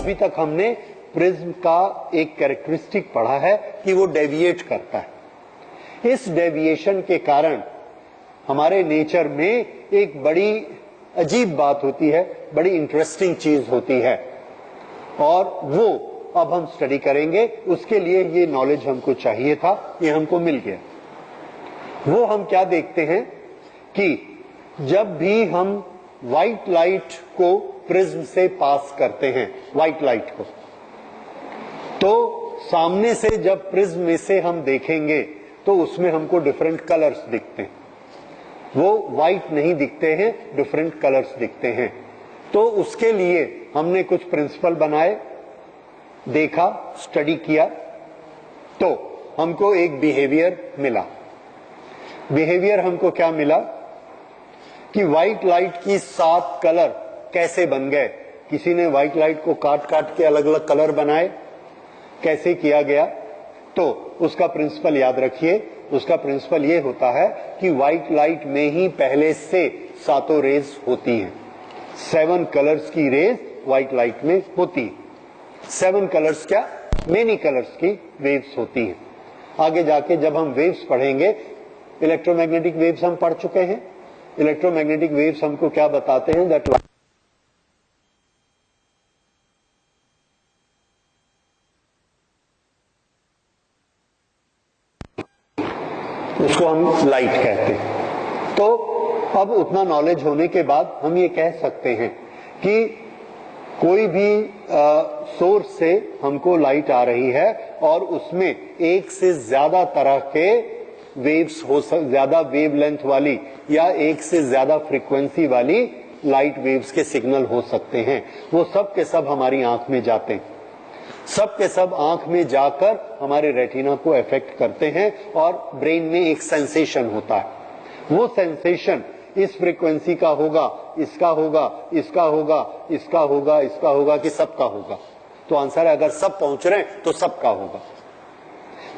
अभी तक हमने प्रिज्म का एक कैरेक्टरिस्टिक पढ़ा है कि वो डेविएट करता है। इस डेविएशन के कारण हमारे नेचर में एक बड़ी अजीब बात होती है, बड़ी इंटरेस्टिंग चीज होती है, और वो अब हम स्टडी करेंगे। उसके लिए ये नॉलेज हमको चाहिए था, ये हमको मिल गया। वो हम क्या देखते हैं कि जब भी हम व्हाइट लाइट को प्रिज्म से पास करते हैं, व्हाइट लाइट को, तो सामने से जब प्रिज्म में से हम देखेंगे तो उसमें हमको डिफरेंट कलर्स दिखते हैं। वो व्हाइट नहीं दिखते हैं, डिफरेंट कलर्स दिखते हैं। तो उसके लिए हमने कुछ प्रिंसिपल बनाए, देखा, स्टडी किया, तो हमको एक बिहेवियर मिला। बिहेवियर हमको क्या मिला कि व्हाइट लाइट की 7 कलर कैसे बन गए। किसी ने व्हाइट लाइट को काट काट के अलग अलग कलर बनाए, कैसे किया गया, तो उसका प्रिंसिपल याद रखिए। उसका प्रिंसिपल ये होता है कि व्हाइट लाइट में ही पहले से 7 रेज होती हैं। 7 कलर्स की रेज व्हाइट लाइट में होती है। 7 कलर्स क्या, मेनी कलर्स की वेव्स होती हैं। आगे जाके जब हम वेव्स पढ़ेंगे, इलेक्ट्रोमैग्नेटिक वेव्स हम पढ़ चुके हैं। इलेक्ट्रोमैग्नेटिक वेव्स हमको क्या बताते हैं, दैट उसको हम लाइट कहते हैं। तो अब उतना नॉलेज होने के बाद हम ये कह सकते हैं कि कोई भी सोर्स से हमको लाइट आ रही है और उसमें एक से ज्यादा तरह के वेव्स हो, ज्यादा वेवलेंथ वाली या एक से ज्यादा फ्रीक्वेंसी वाली लाइट वेव्स के सिग्नल हो सकते हैं। वो सब के सब हमारी आंख में जाते हैं, सब के सब आंख में जाकर हमारे रेटिना को अफेक्ट करते हैं और ब्रेन में एक सेंसेशन होता है। वो सेंसेशन इस फ्रीक्वेंसी का होगा, इसका होगा, इसका होगा, इसका होगा, इसका होगा कि सबका होगा। तो आंसर है अगर सब पहुंच रहे हैं तो सबका होगा।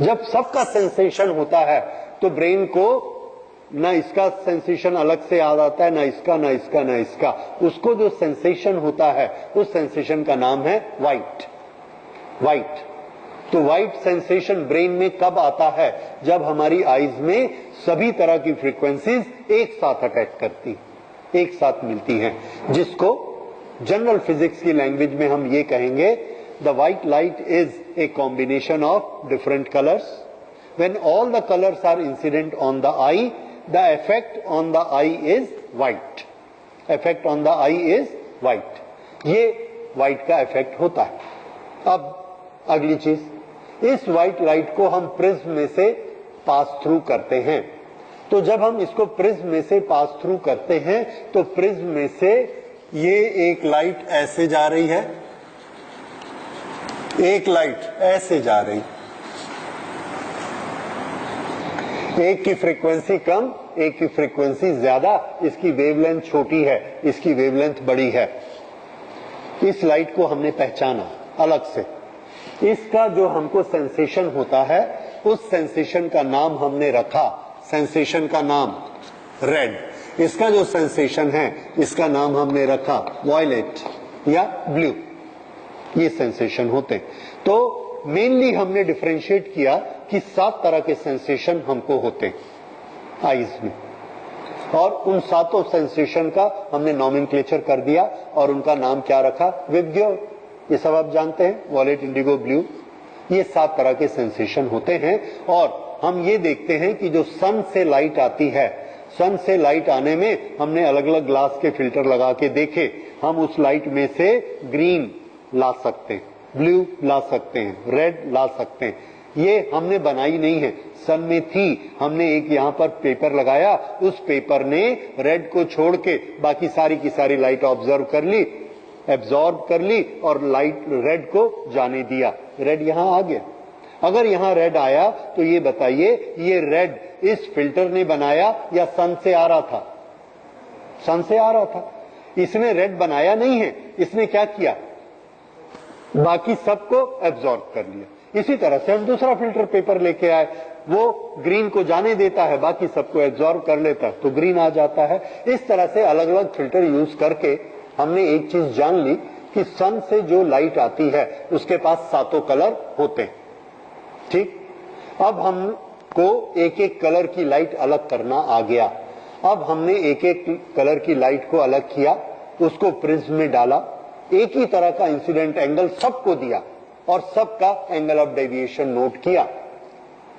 जब सबका सेंसेशन होता है तो ब्रेन को ना इसका सेंसेशन अलग से याद आता है, ना इसका, ना इसका, ना इसका। उसको जो सेंसेशन होता है उस सेंसेशन का नाम है व्हाइट। व्हाइट तो व्हाइट सेंसेशन ब्रेन में कब आता है, जब हमारी आईज में सभी तरह की फ्रीक्वेंसीज एक साथ अटैक करती, एक साथ मिलती हैं, जिसको जनरल फिजिक्स की लैंग्वेज में हम ये कहेंगे, the white light is a combination of different colours. When all the colours are incident on the eye, the effect on the eye is white. Effect on the eye is white. ये white का effect होता है। अब अगली चीज, इस white light को हम प्रिज्म में से पास थ्रू करते हैं। तो जब हम इसको प्रिज्म में से पास थ्रू करते हैं तो प्रिज्म में से ये एक लाइट ऐसे जा रही है, एक लाइट ऐसे जा रही, एक की फ्रीक्वेंसी कम, एक की फ्रीक्वेंसी ज्यादा, इसकी वेवलेंथ छोटी है, इसकी वेवलेंथ बड़ी है। इस लाइट को हमने पहचाना अलग से। इसका जो हमको सेंसेशन होता है, उस सेंसेशन का नाम हमने रखा, सेंसेशन का नाम रेड। इसका जो सेंसेशन है इसका नाम हमने रखा वॉयलेट या ब्लू। ये सेंसेशन होते हैं। तो मेनली हमने डिफरेंशिएट किया कि 7 तरह के सेंसेशन हमको होते हैं आईज में, और उन 7 सेंसेशन का हमने नॉमेनक्लेचर कर दिया और उनका नाम क्या रखा, विबग्योर। ये सब आप जानते हैं, वॉयलेट, इंडिगो, ब्लू, ये 7 तरह के सेंसेशन होते हैं। और हम ये देखते हैं कि जो सन से लाइट आती है, सन से लाइट आने में हमने अलग अलग ग्लास के फिल्टर लगा के देखे, हम उस लाइट में से ग्रीन ला सकते हैं, ब्लू ला सकते हैं, रेड ला सकते हैं। ये हमने बनाई नहीं है, सन में थी, हमने एक यहाँ पर पेपर लगाया, उस पेपर ने रेड को छोड़ के बाकी सारी की सारी लाइट ऑब्जर्व कर ली, एब्जॉर्ब कर ली और लाइट रेड को जाने दिया। रेड यहां आ गया। अगर यहां रेड आया तो ये बताइए, ये रेड इस फिल्टर ने बनाया या सन से आ रहा था? सन से आ रहा था। इसने रेड बनाया नहीं है, इसने क्या किया, बाकी सबको एब्जॉर्ब कर लिया। इसी तरह से हम दूसरा फिल्टर पेपर लेके आए, वो ग्रीन को जाने देता है, बाकी सबको एब्जॉर्ब कर लेता है, तो ग्रीन आ जाता है। इस तरह से अलग अलग फिल्टर यूज करके हमने एक चीज जान ली कि सन से जो लाइट आती है उसके पास सातों कलर होते हैं। ठीक, अब हमको एक एक कलर की लाइट अलग करना आ गया। अब हमने एक एक कलर की लाइट को अलग किया, उसको प्रिज्म में डाला, एक ही तरह का इंसिडेंट एंगल सबको दिया और सबका एंगल ऑफ डेविएशन नोट किया।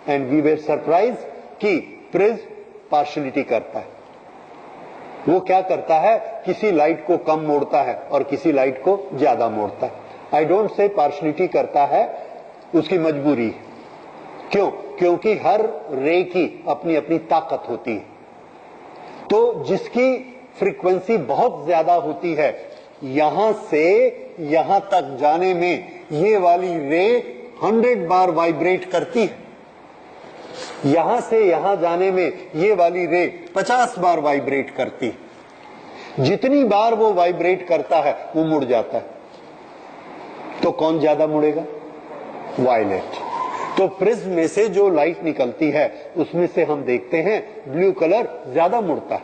एंड वी वर सरप्राइज कि प्रिज्म पार्शियलिटी करता है। वो क्या करता है, किसी लाइट को कम मोड़ता है और किसी लाइट को ज्यादा मोड़ता है। आई डोंट से पार्शियलिटी करता है, उसकी मजबूरी है। क्यों? क्योंकि हर रे की अपनी अपनी ताकत होती है। तो जिसकी फ्रीक्वेंसी बहुत ज्यादा होती है, यहां से यहां तक जाने में ये वाली रे 100 बार वाइब्रेट करती है, यहां से यहां जाने में ये वाली रे 50 बार वाइब्रेट करती है। जितनी बार वो वाइब्रेट करता है वो मुड़ जाता है। तो कौन ज्यादा मुड़ेगा? वायलेट। तो प्रिज्म में से जो लाइट निकलती है उसमें से हम देखते हैं ब्लू कलर ज्यादा मुड़ता है,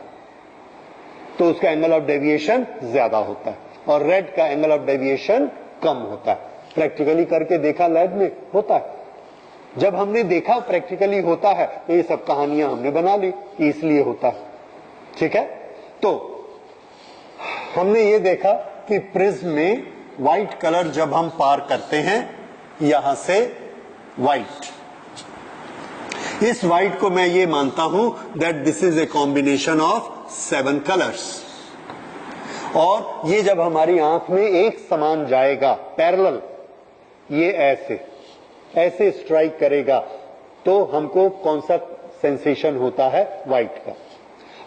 तो उसका एंगल ऑफ डेविएशन ज्यादा होता है, और रेड का एंगल ऑफ डेविएशन कम होता है। प्रैक्टिकली करके देखा, लैब में होता है। जब हमने देखा प्रैक्टिकली होता है तो ये सब कहानियां हमने बना ली कि इसलिए होता है। ठीक है, तो हमने ये देखा कि प्रिज्म में व्हाइट कलर जब हम पार करते हैं यहां से व्हाइट, इस व्हाइट को मैं ये मानता हूं that this is a combination of 7 colours. और ये जब हमारी आंख में एक समान जाएगा पैरेलल, ये ऐसे ऐसे स्ट्राइक करेगा, तो हमको कौन सा सेंसेशन होता है? व्हाइट का।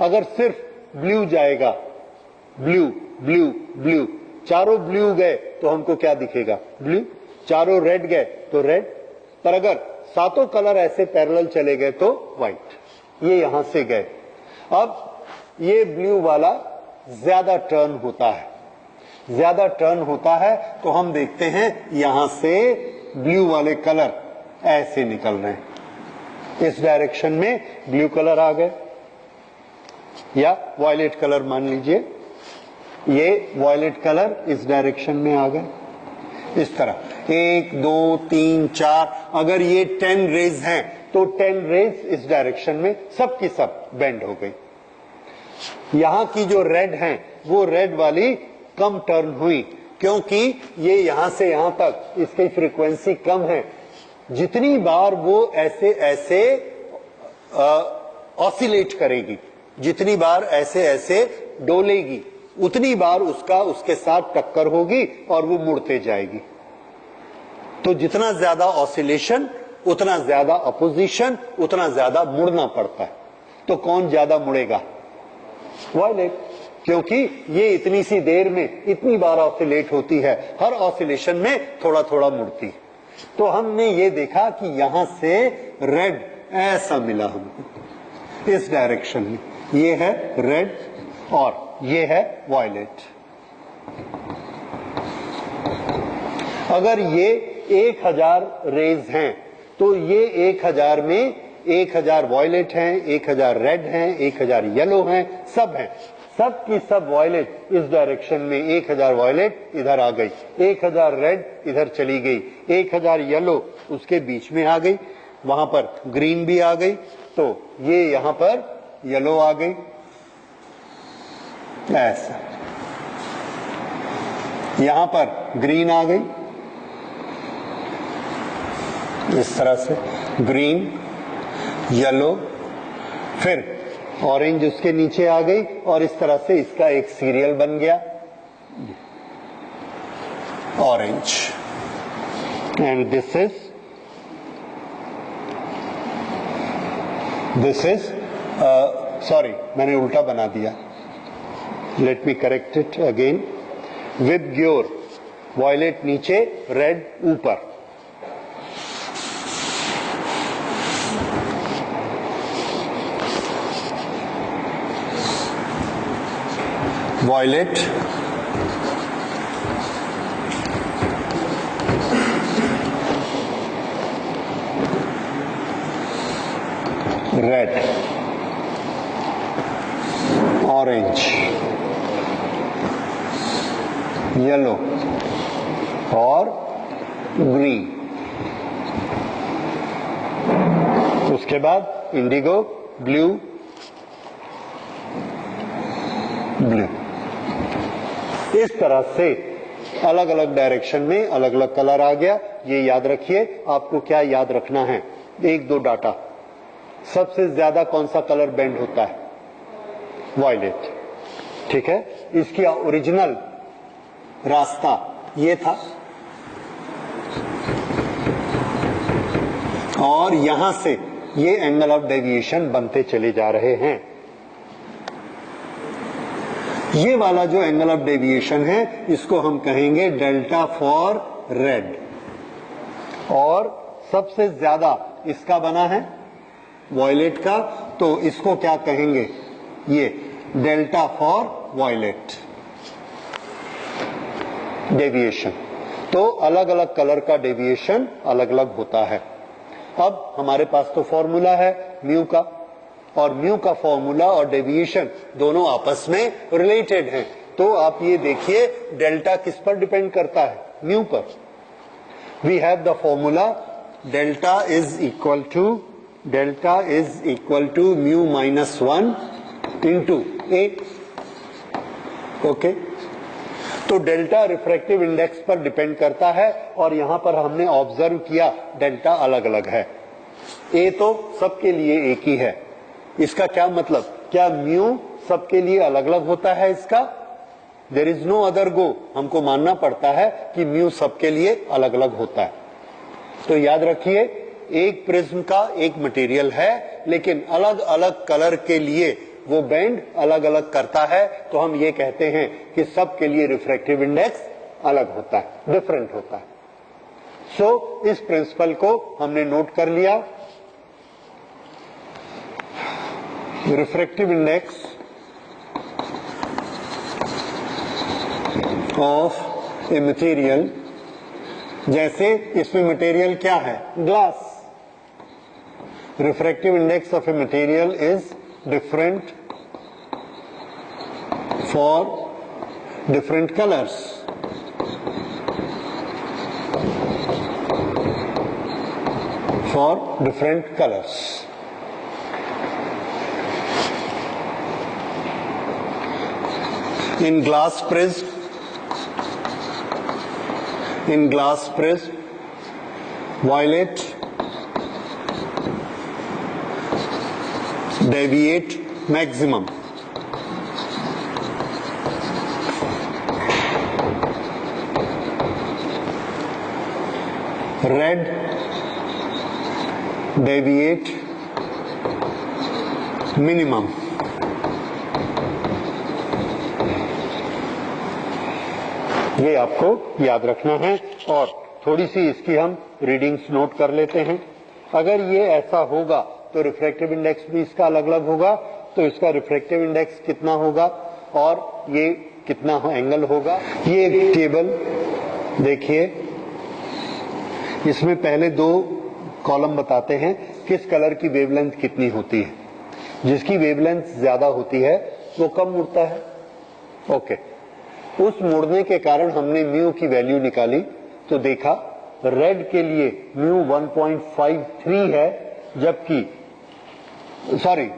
अगर सिर्फ ब्लू जाएगा, ब्लू ब्लू ब्लू, चारों ब्लू गए तो हमको क्या दिखेगा? ब्लू। चारों रेड गए तो रेड। पर अगर सातों कलर ऐसे पैरेलल चले गए तो व्हाइट। ये यहां से गए। अब ये ब्लू वाला ज्यादा टर्न होता है, ज्यादा टर्न होता है, तो हम देखते हैं यहां से ब्लू वाले कलर ऐसे निकल रहे हैं। इस डायरेक्शन में ब्लू कलर आ गए, या वॉयलेट कलर मान लीजिए, ये वॉयलेट कलर इस डायरेक्शन में आ गए। इस तरह 1 2 3 4, अगर ये 10 रेज हैं तो 10 रेज इस डायरेक्शन में सब की सब बेंड हो गई। यहां की जो रेड हैं वो रेड वाली कम टर्न हुई, क्योंकि ये यहां से यहां तक इसकी फ्रीक्वेंसी कम है। जितनी बार वो ऐसे ऐसे ऑसिलेट करेगी, जितनी बार ऐसे ऐसे डोलेगी, उतनी बार उसका उसके साथ टक्कर होगी और वो मुड़ते जाएगी। तो जितना ज्यादा ऑसिलेशन उतना ज्यादा अपोजिशन, उतना ज्यादा मुड़ना पड़ता है। तो कौन ज्यादा मुड़ेगा? वायलेट, क्योंकि ये इतनी सी देर में इतनी बार ऑसिलेट होती है, हर ऑसिलेशन में थोड़ा थोड़ा मुड़ती है। तो हमने ये देखा कि यहां से रेड ऐसा मिला हमको इस डायरेक्शन में, ये है रेड और ये है वायलेट। अगर ये 1000 रेज हैं तो ये 1000 में 1000 वॉयलेट हैं, 1000 रेड हैं, 1000 येलो हैं, सब हैं। सब की सब वॉयलेट इस डायरेक्शन में, 1000 वॉयलेट इधर आ गई, 1000 रेड इधर चली गई, 1000 येलो उसके बीच में आ गई, वहां पर ग्रीन भी आ गई, तो ये यहां पर येलो आ गई ऐसा, यहां पर ग्रीन आ गई इस तरह से, ग्रीन येलो, फिर ऑरेंज उसके नीचे आ गई, और इस तरह से इसका एक सीरियल बन गया orange. And this is sorry, मैंने उल्टा बना दिया, let me correct it again. विद ग्योर, वॉयलेट नीचे, रेड ऊपर। वॉयलेट, रेड, ऑरेंज, येलो और ग्रीन, उसके बाद इंडिगो, ब्लू, ब्लू। इस तरह से अलग अलग डायरेक्शन में अलग अलग कलर आ गया। ये याद रखिए, आपको क्या याद रखना है, एक दो डाटा। सबसे ज्यादा कौन सा कलर बेंड होता है? वायलेट, ठीक है। इसकी ओरिजिनल रास्ता ये था और यहां से ये एंगल ऑफ डेविएशन बनते चले जा रहे हैं। ये वाला जो एंगल ऑफ डेविएशन है इसको हम कहेंगे डेल्टा फॉर रेड, और सबसे ज्यादा इसका बना है वॉयलेट का, तो इसको क्या कहेंगे? ये डेल्टा फॉर वॉयलेट डेविएशन। तो अलग अलग कलर का डेविएशन अलग अलग होता है। अब हमारे पास तो फॉर्मूला है म्यू का, और म्यू का फॉर्मूला और डेविएशन दोनों आपस में रिलेटेड हैं। तो आप ये देखिए डेल्टा किस पर डिपेंड करता है? म्यू पर। We have the formula delta is equal to mu minus 1 into A. Okay, तो डेल्टा रिफ्रैक्टिव इंडेक्स पर डिपेंड करता है, और यहां पर हमने ऑब्जर्व किया डेल्टा अलग अलग है। ए तो सबके लिए एक ही है। इसका क्या मतलब? क्या म्यू सबके लिए अलग अलग होता है इसका? देयर इज नो अदर गो। हमको मानना पड़ता है कि म्यू सबके लिए अलग अलग होता है। तो याद रखिए, एक प्रिज्म का एक मटेरियल है, लेकिन अलग अलग कलर के लिए वो बेंड अलग अलग करता है। तो हम ये कहते हैं कि सबके लिए रिफ्रैक्टिव इंडेक्स अलग होता है, डिफरेंट होता है। सो इस प्रिंसिपल को हमने नोट कर लिया। Refractive index of a material, जैसे इसमें मटेरियल क्या है? Glass. Refractive index of a material is different for different colours. For different colours. In glass prism, violet deviate maximum. Red deviate minimum. ये आपको याद रखना है, और थोड़ी सी इसकी हम रीडिंग्स नोट कर लेते हैं। अगर ये ऐसा होगा तो रिफ्रैक्टिव इंडेक्स भी इसका अलग अलग होगा। तो इसका रिफ्रैक्टिव इंडेक्स कितना होगा और ये कितना एंगल होगा? ये एक टेबल देखिए, इसमें पहले दो कॉलम बताते हैं किस कलर की वेवलेंथ कितनी होती है। जिसकी वेवलेंथ ज्यादा होती है वो कम मुड़ता है। ओके, उस मुड़ने के कारण हमने म्यू की वैल्यू निकाली, तो देखा रेड के लिए म्यू 1.53 है, जबकि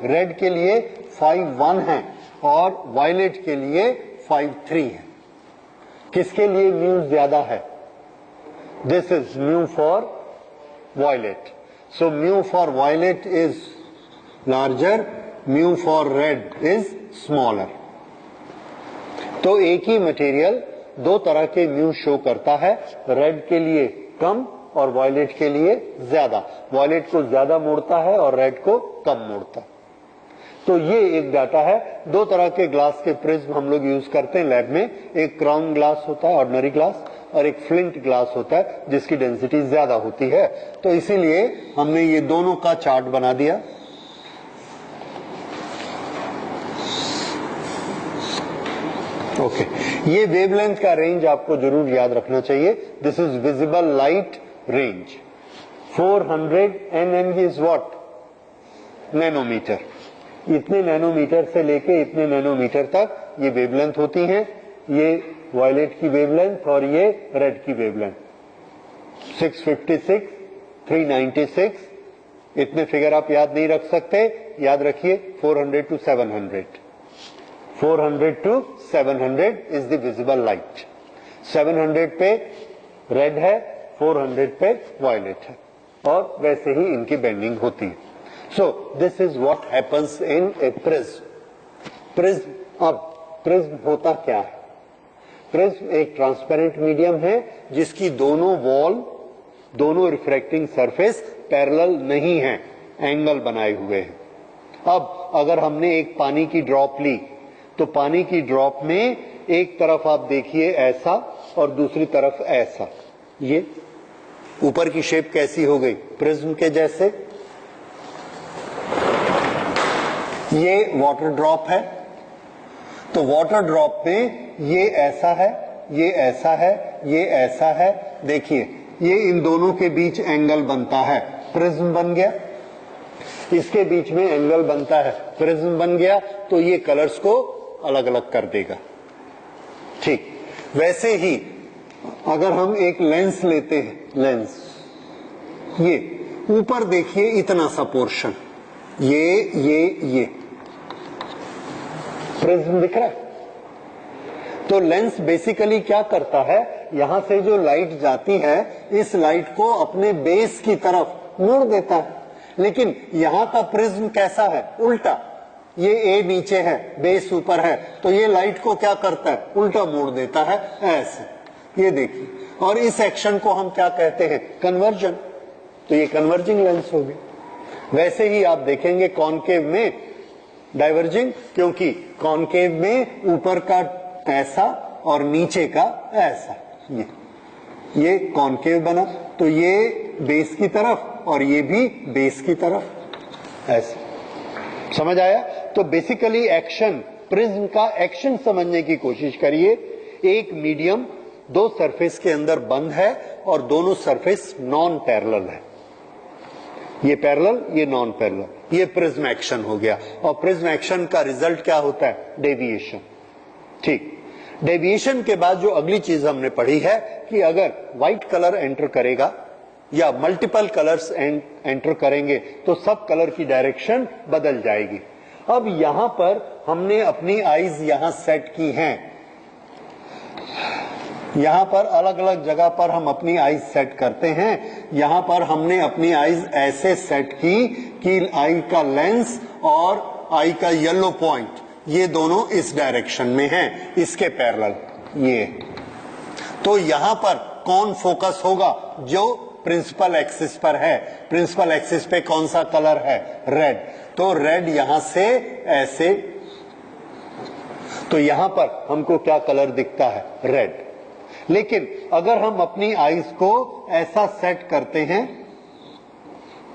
रेड के लिए 5.1 है और वायलेट के लिए 5.3 है। किसके लिए म्यू ज्यादा है? This is mu for violet. So mu for violet is larger, mu for red is smaller. तो एक ही मटेरियल दो तरह के म्यू शो करता है, रेड के लिए कम और वायलेट के लिए ज्यादा। वायलेट को ज्यादा मोड़ता है और रेड को कम मोड़ता है। तो ये एक डाटा है। दो तरह के ग्लास के प्रिज्म हम लोग यूज करते हैं लैब में। एक क्राउन ग्लास होता है, ऑर्डिनरी ग्लास, और एक फ्लिंट ग्लास होता है जिसकी डेंसिटी ज्यादा होती है। तो इसीलिए हमने ये दोनों का चार्ट बना दिया। ओके, ये वेवलेंथ का रेंज आपको जरूर याद रखना चाहिए। This is visible light range. 400 nm is what? Nanometre. इतने नैनोमीटर से लेके इतने नैनोमीटर तक ये वेवलेंथ होती हैं। ये वायलेट की वेवलेंथ और ये रेड की वेवलेंथ। 656, 396, इतने फिगर आप याद नहीं रख सकते, याद रखिए 400 to 700। 400 to 700 is the visible light. 700 पे रेड है, 400 पे वायलेट है, और वैसे ही इनकी बेंडिंग होती है। So this is what happens in A prism. Prism, अब प्रिज्म होता क्या है? प्रिज्म एक ट्रांसपेरेंट मीडियम है जिसकी दोनों वॉल, दोनों रिफ्रैक्टिंग सरफेस पैरेलल नहीं है, एंगल बनाए हुए हैं। अब अगर हमने एक पानी की ड्रॉप ली तो पानी की ड्रॉप में एक तरफ आप देखिए ऐसा और दूसरी तरफ ऐसा, ये ऊपर की शेप कैसी हो गई? प्रिज्म के जैसे। ये वाटर ड्रॉप है, तो वाटर ड्रॉप में ये ऐसा है, ये ऐसा है, ये ऐसा है। देखिए ये इन दोनों के बीच एंगल बनता है, प्रिज्म बन गया। इसके बीच में एंगल बनता है, प्रिज्म बन गया। तो ये कलर्स को अलग अलग कर देगा। ठीक वैसे ही अगर हम एक लेंस लेते हैं, लेंस, ये ऊपर देखिए इतना सा पोर्शन, ये प्रिज्म दिख रहा है। तो लेंस बेसिकली क्या करता है, यहां से जो लाइट जाती है इस लाइट को अपने बेस की तरफ मोड़ देता है। लेकिन यहां का प्रिज्म कैसा है? उल्टा। ये ए नीचे है, बेस ऊपर है, तो ये लाइट को क्या करता है? उल्टा मोड़ देता है, ऐसे। ये देखिए, और इस एक्शन को हम क्या कहते हैं? कन्वर्जन। तो ये कन्वर्जिंग लेंस होगी। वैसे ही आप देखेंगे कॉनकेव में डाइवर्जिंग, क्योंकि कॉनकेव में ऊपर का ऐसा और नीचे का ऐसा, ये कॉनकेव बना, तो ये बेस की तरफ और ये भी बेस की तरफ, ऐसे। समझ आया? तो बेसिकली एक्शन, प्रिज्म का एक्शन समझने की कोशिश करिए। एक मीडियम दो सरफेस के अंदर बंद है और दोनों सरफेस नॉन पैरेलल है, ये पैरेलल, ये नॉन पैरेलल, ये प्रिज्म एक्शन हो गया। और प्रिज्म एक्शन का रिजल्ट क्या होता है? डेविएशन। ठीक, डेविएशन के बाद जो अगली चीज हमने पढ़ी है कि अगर व्हाइट कलर एंटर करेगा या मल्टीपल कलर्स एंटर करेंगे तो सब कलर की डायरेक्शन बदल जाएगी। अब यहां पर हमने अपनी आईज यहां सेट की हैं, यहां पर अलग अलग जगह पर हम अपनी आईज सेट करते हैं। यहां पर हमने अपनी आईज ऐसे सेट की कि आई का लेंस और आई का येलो पॉइंट ये दोनों इस डायरेक्शन में हैं, इसके पैरेलल ये। तो यहां पर कौन फोकस होगा? जो प्रिंसिपल एक्सिस पर है। प्रिंसिपल एक्सिस पे कौन सा कलर है? रेड। तो रेड यहां से ऐसे, तो यहां पर हमको क्या कलर दिखता है? रेड। लेकिन अगर हम अपनी आईज को ऐसा सेट करते हैं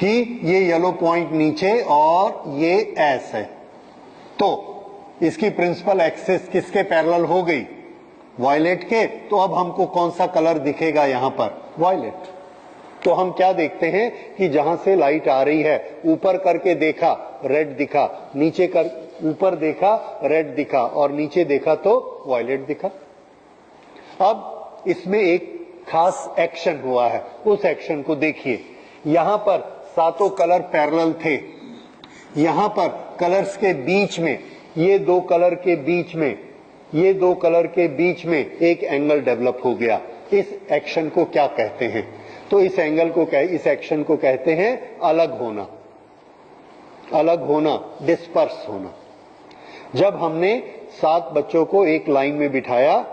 कि ये येलो पॉइंट नीचे और ये ऐसे, तो इसकी प्रिंसिपल एक्सिस किसके पैरेलल हो गई? वायलेट के। तो अब हमको कौन सा कलर दिखेगा यहां पर? वायलेट। तो हम क्या देखते हैं कि जहां से लाइट आ रही है, ऊपर करके देखा रेड दिखा, नीचे कर ऊपर देखा रेड दिखा, और नीचे देखा तो वायलेट दिखा। अब इसमें एक खास एक्शन हुआ है, उस एक्शन को देखिए। यहां पर सातों कलर पैरेलल थे, यहां पर कलर्स के बीच में, ये दो कलर के बीच में, ये दो कलर के बीच में एक एंगल डेवलप हो गया। इस एक्शन को क्या कहते हैं? तो इस एंगल को इस एक्शन को कहते हैं अलग होना। अलग होना, डिस्पर्स होना। जब हमने 7 बच्चों को एक लाइन में बिठाया,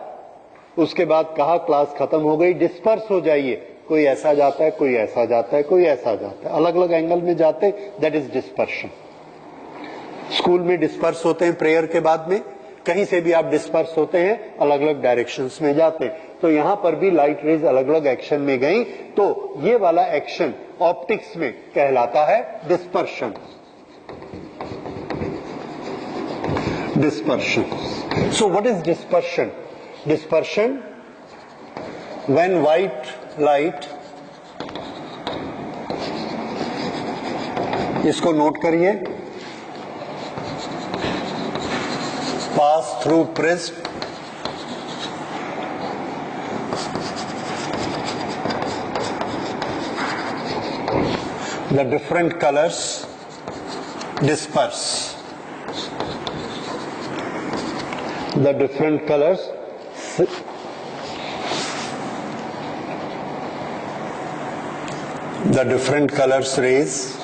उसके बाद कहा क्लास खत्म हो गई, डिस्पर्स हो जाइए, कोई ऐसा जाता है, कोई ऐसा जाता है, कोई ऐसा जाता है, अलग अलग एंगल में जाते, दैट इज डिस्पर्शन। स्कूल में डिस्पर्स होते हैं प्रेयर के बाद में, कहीं से भी आप डिस्पर्स होते हैं, अलग अलग डायरेक्शंस में जाते हैं। तो यहां पर भी लाइट रेज अलग अलग एक्शन में गई, तो ये वाला एक्शन ऑप्टिक्स में कहलाता है dispersion. Dispersion. So what is dispersion? Dispersion, when white light, इसको नोट करिए, pass through prism the different colors disperse. The different colors rays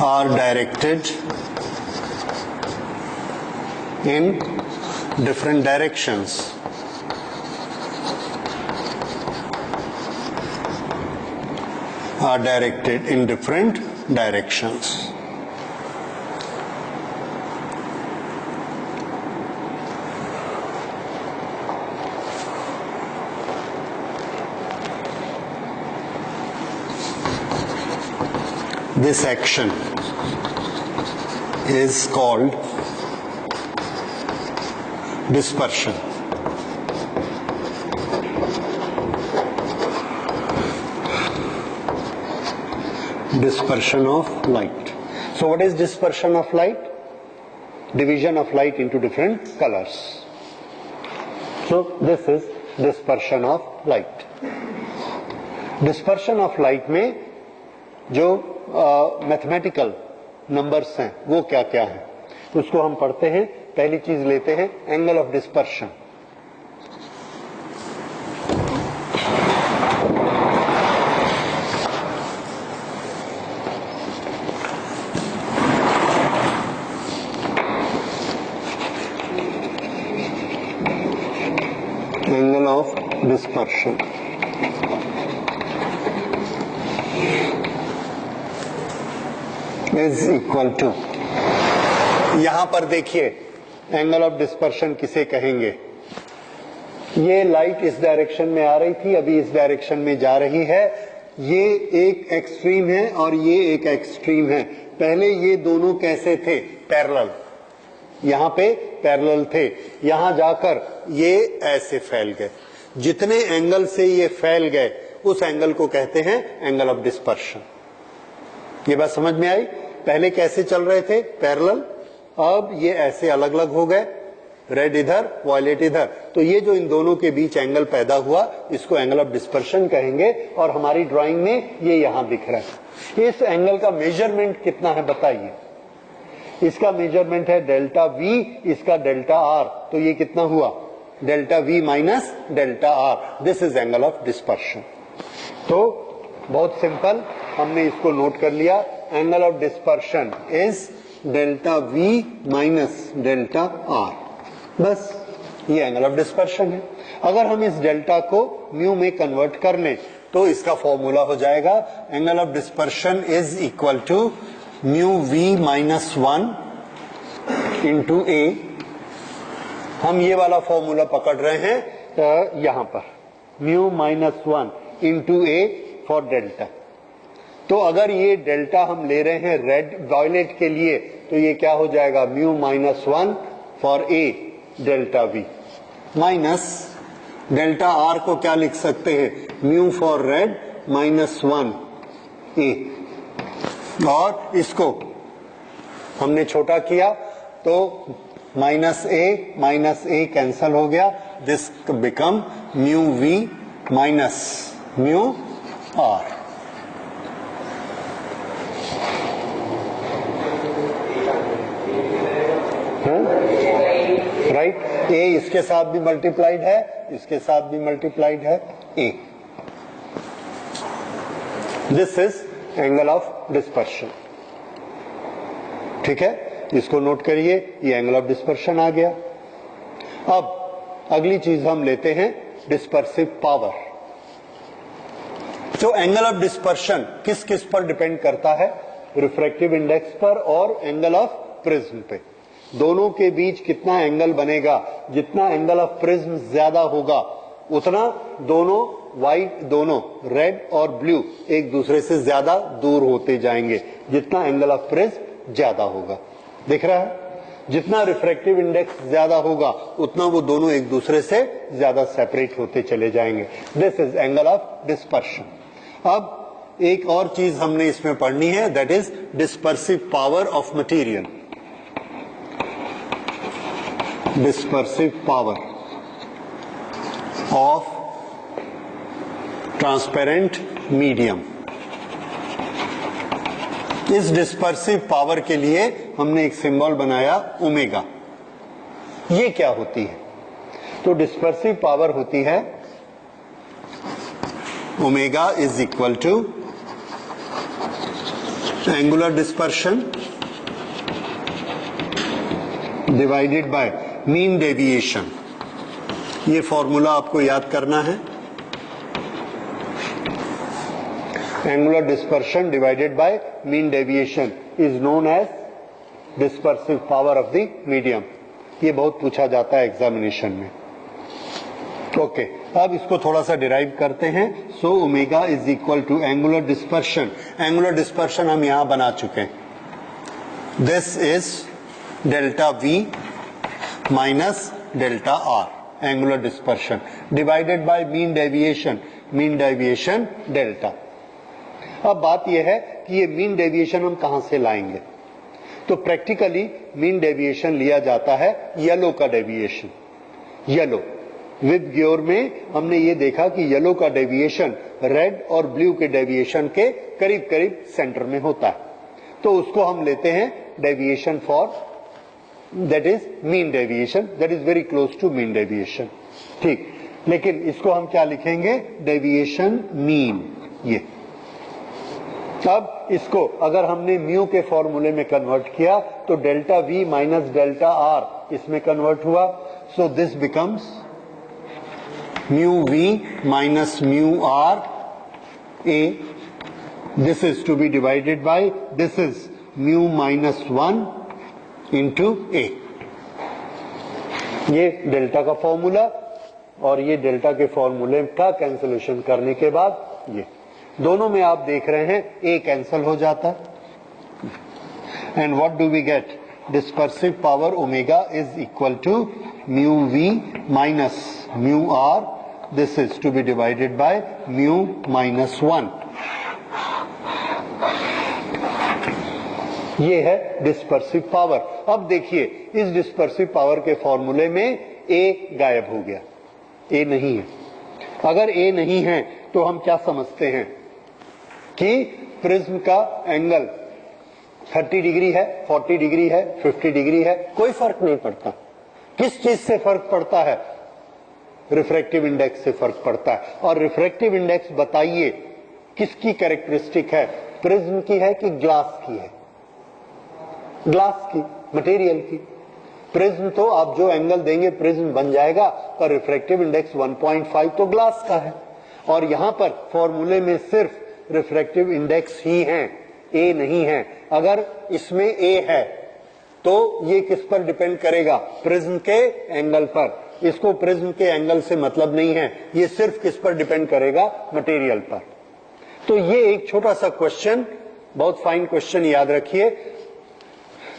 are directed in different directions. Are directed in different directions. This action is called dispersion. Dispersion of light. So what is dispersion of light? Division of light into different colors. So this is dispersion of light. Dispersion of light में जो mathematical numbers हैं वो क्या क्या है उसको हम पढ़ते हैं. पहली चीज लेते हैं angle of dispersion. Angle of dispersion is equal to, यहां पर देखिए एंगल ऑफ डिस्पर्शन किसे कहेंगे. ये लाइट इस डायरेक्शन में आ रही थी, अभी इस डायरेक्शन में जा रही है. ये एक एक्सट्रीम है और ये एक एक्सट्रीम है. पहले ये दोनों कैसे थे? पैरेलल. यहां पे पैरेलल थे, यहां जाकर ये ऐसे फैल गए. जितने एंगल से ये फैल गए उस एंगल को कहते हैं एंगल ऑफ डिस्पर्शन. ये बात समझ में आई? पहले कैसे चल रहे थे? पैरेलल. अब ये ऐसे अलग अलग हो गए, रेड इधर वॉयलेट इधर. तो ये जो इन दोनों के बीच एंगल पैदा हुआ इसको एंगल ऑफ डिस्पर्शन कहेंगे. और हमारी ड्राइंग में ये यहां दिख रहा है. इस एंगल का मेजरमेंट कितना है बताइए? इसका मेजरमेंट है डेल्टा वी, इसका डेल्टा आर. तो ये कितना हुआ? Delta V minus delta are. This is angle of dispersion. तो बहुत सिंपल, हमने इसको नोट कर लिया. Angle of dispersion is delta V minus delta are. बस ये एंगल ऑफ डिस्पर्शन है. अगर हम इस डेल्टा को म्यू में कन्वर्ट कर लें तो इसका फॉर्मूला हो जाएगा angle of dispersion is equal to mu V minus 1 into A. हम ये वाला फॉर्मूला पकड़ रहे हैं यहां पर, mu minus 1 into A for delta. तो अगर ये डेल्टा हम ले रहे हैं रेड वॉयलेट के लिए तो ये क्या हो जाएगा? Mu minus 1 for a delta V minus delta are को क्या लिख सकते हैं? म्यू फॉर रेड माइनस 1 ए. और इसको हमने छोटा किया तो माइनस ए कैंसल हो गया. This become mu V minus mu R. Right. A इसके साथ भी मल्टीप्लाइड है, इसके साथ भी मल्टीप्लाइड है A. This is angle of dispersion. ठीक है, इसको नोट करिए. ये एंगल ऑफ डिस्पर्शन आ गया. अब अगली चीज हम लेते हैं डिस्पर्सिव पावर. तो एंगल ऑफ डिस्पर्शन किस किस पर डिपेंड करता है? रिफ्रैक्टिव इंडेक्स पर और एंगल ऑफ प्रिज्म पे. दोनों के बीच कितना एंगल बनेगा? जितना एंगल ऑफ प्रिज्म ज्यादा होगा उतना दोनों रेड और ब्लू एक दूसरे से ज्यादा दूर होते जाएंगे. जितना एंगल ऑफ प्रिज्म ज्यादा होगा, दिख रहा है? जितना रिफ्रैक्टिव इंडेक्स ज्यादा होगा उतना वो दोनों एक दूसरे से ज्यादा सेपरेट होते चले जाएंगे. This is angle of dispersion. अब एक और चीज हमने इसमें पढ़नी है, that is dispersive power of material. dispersive power of transparent medium. इस डिस्पर्सिव पावर के लिए हमने एक सिंबल बनाया ओमेगा। ये क्या होती है? तो डिस्पर्सिव पावर होती है omega is equal to angular dispersion divided by mean deviation. ये फॉर्मूला आपको याद करना है। Angular dispersion divided by mean deviation is known as dispersive power of the medium. ये बहुत पूछा जाता है एग्जामिनेशन में। ओके, अब इसको थोड़ा सा डिराइव करते हैं। So omega is equal to angular dispersion. Angular dispersion हम यहां बना चुके हैं। This is delta V minus delta R angular dispersion divided by mean deviation, mean deviation delta. अब बात यह है कि ये मीन डेविएशन हम कहां से लाएंगे? तो प्रैक्टिकली मीन डेविएशन लिया जाता है येलो का डेविएशन। येलो विद ग्योर में हमने ये देखा कि येलो का डेविएशन रेड और ब्लू के डेविएशन के करीब करीब सेंटर में होता है। तो उसको हम लेते हैं deviation for, that is mean deviation, that is very close to mean deviation. ठीक, लेकिन इसको हम क्या लिखेंगे? Deviation mean. ये अब इसको अगर हमने म्यू के फॉर्मूले में कन्वर्ट किया तो delta V minus delta R इसमें कन्वर्ट हुआ। So this becomes mu V minus mu R A. This is to be divided by this is mu minus 1 into A. ये डेल्टा का फॉर्मूला और ये डेल्टा के फॉर्मूले का कैंसिलेशन करने के बाद ये दोनों में आप देख रहे हैं ए कैंसिल हो जाता है। And what do we get? Dispersive power omega is equal to mu V minus mu R. This is to be divided by mu minus 1। ये है डिस्पर्सिव पावर। अब देखिए इस डिस्पर्सिव पावर के फॉर्मूले में ए गायब हो गया, ए नहीं है। अगर ए नहीं है तो हम क्या समझते हैं कि प्रिज्म का एंगल 30 डिग्री है, 40 डिग्री है, 50 डिग्री है, कोई फर्क नहीं पड़ता। किस चीज से फर्क पड़ता है? रिफ्रैक्टिव इंडेक्स से फर्क पड़ता है। और रिफ्रैक्टिव इंडेक्स बताइए किसकी कैरेक्टरिस्टिक है? प्रिज्म की है कि ग्लास की है? ग्लास की, मटेरियल की। प्रिज्म तो आप जो एंगल देंगे प्रिज्म बन जाएगा, पर रिफ्रैक्टिव इंडेक्स 1.5 तो ग्लास का है। और यहां पर फॉर्मूले में सिर्फ रिफ्रैक्टिव इंडेक्स ही है, ए नहीं है। अगर इसमें ए है तो ये किस पर डिपेंड करेगा? प्रिज्म के एंगल पर। इसको प्रिज्म के एंगल से मतलब नहीं है, ये सिर्फ किस पर डिपेंड करेगा? मटेरियल पर। तो ये एक छोटा सा क्वेश्चन, बहुत फाइन क्वेश्चन, याद रखिए।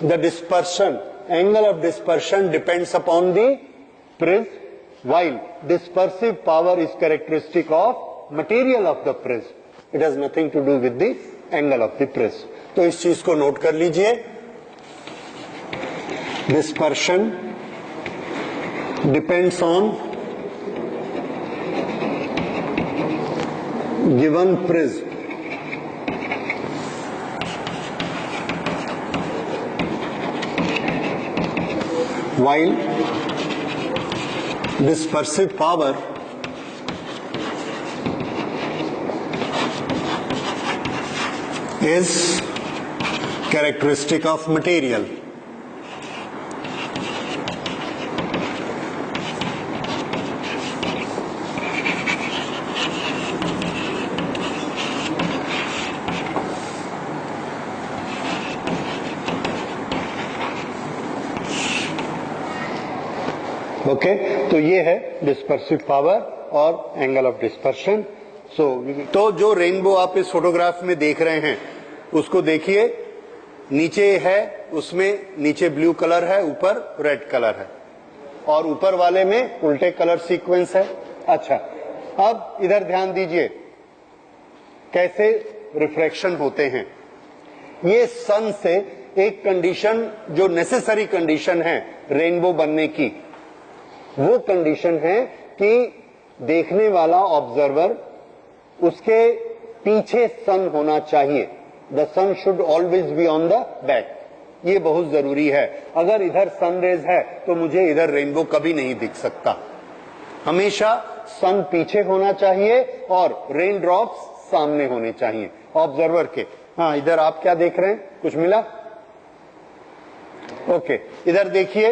The dispersion, angle of dispersion depends upon the prism, while dispersive power is characteristic of material of the prism. It has nothing to do with the angle of the prism. तो इस चीज को note कर लीजिए। Dispersion depends on given prism. While dispersive power is characteristic of material. Okay, तो ये है dispersive power और एंगल ऑफ डिस्पर्शन। तो जो रेनबो आप इस फोटोग्राफ में देख रहे हैं उसको देखिए, नीचे है उसमें नीचे ब्लू कलर है, ऊपर रेड कलर है, और ऊपर वाले में उल्टे कलर सीक्वेंस है। अच्छा, अब इधर ध्यान दीजिए कैसे रिफ्रैक्शन होते हैं। ये सन से एक कंडीशन जो नेसेसरी कंडीशन है रेनबो बनने की, वो कंडीशन है कि देखने वाला ऑब्जर्वर उसके पीछे सन होना चाहिए। The sun should always be on the back, ये बहुत जरूरी है। अगर इधर सन रेज है तो मुझे इधर रेनबो कभी नहीं दिख सकता। हमेशा सन पीछे होना चाहिए और रेन ड्रॉप्स सामने होने चाहिए ऑब्जर्वर के। हाँ, इधर आप क्या देख रहे हैं, कुछ मिला? ओके, इधर देखिए,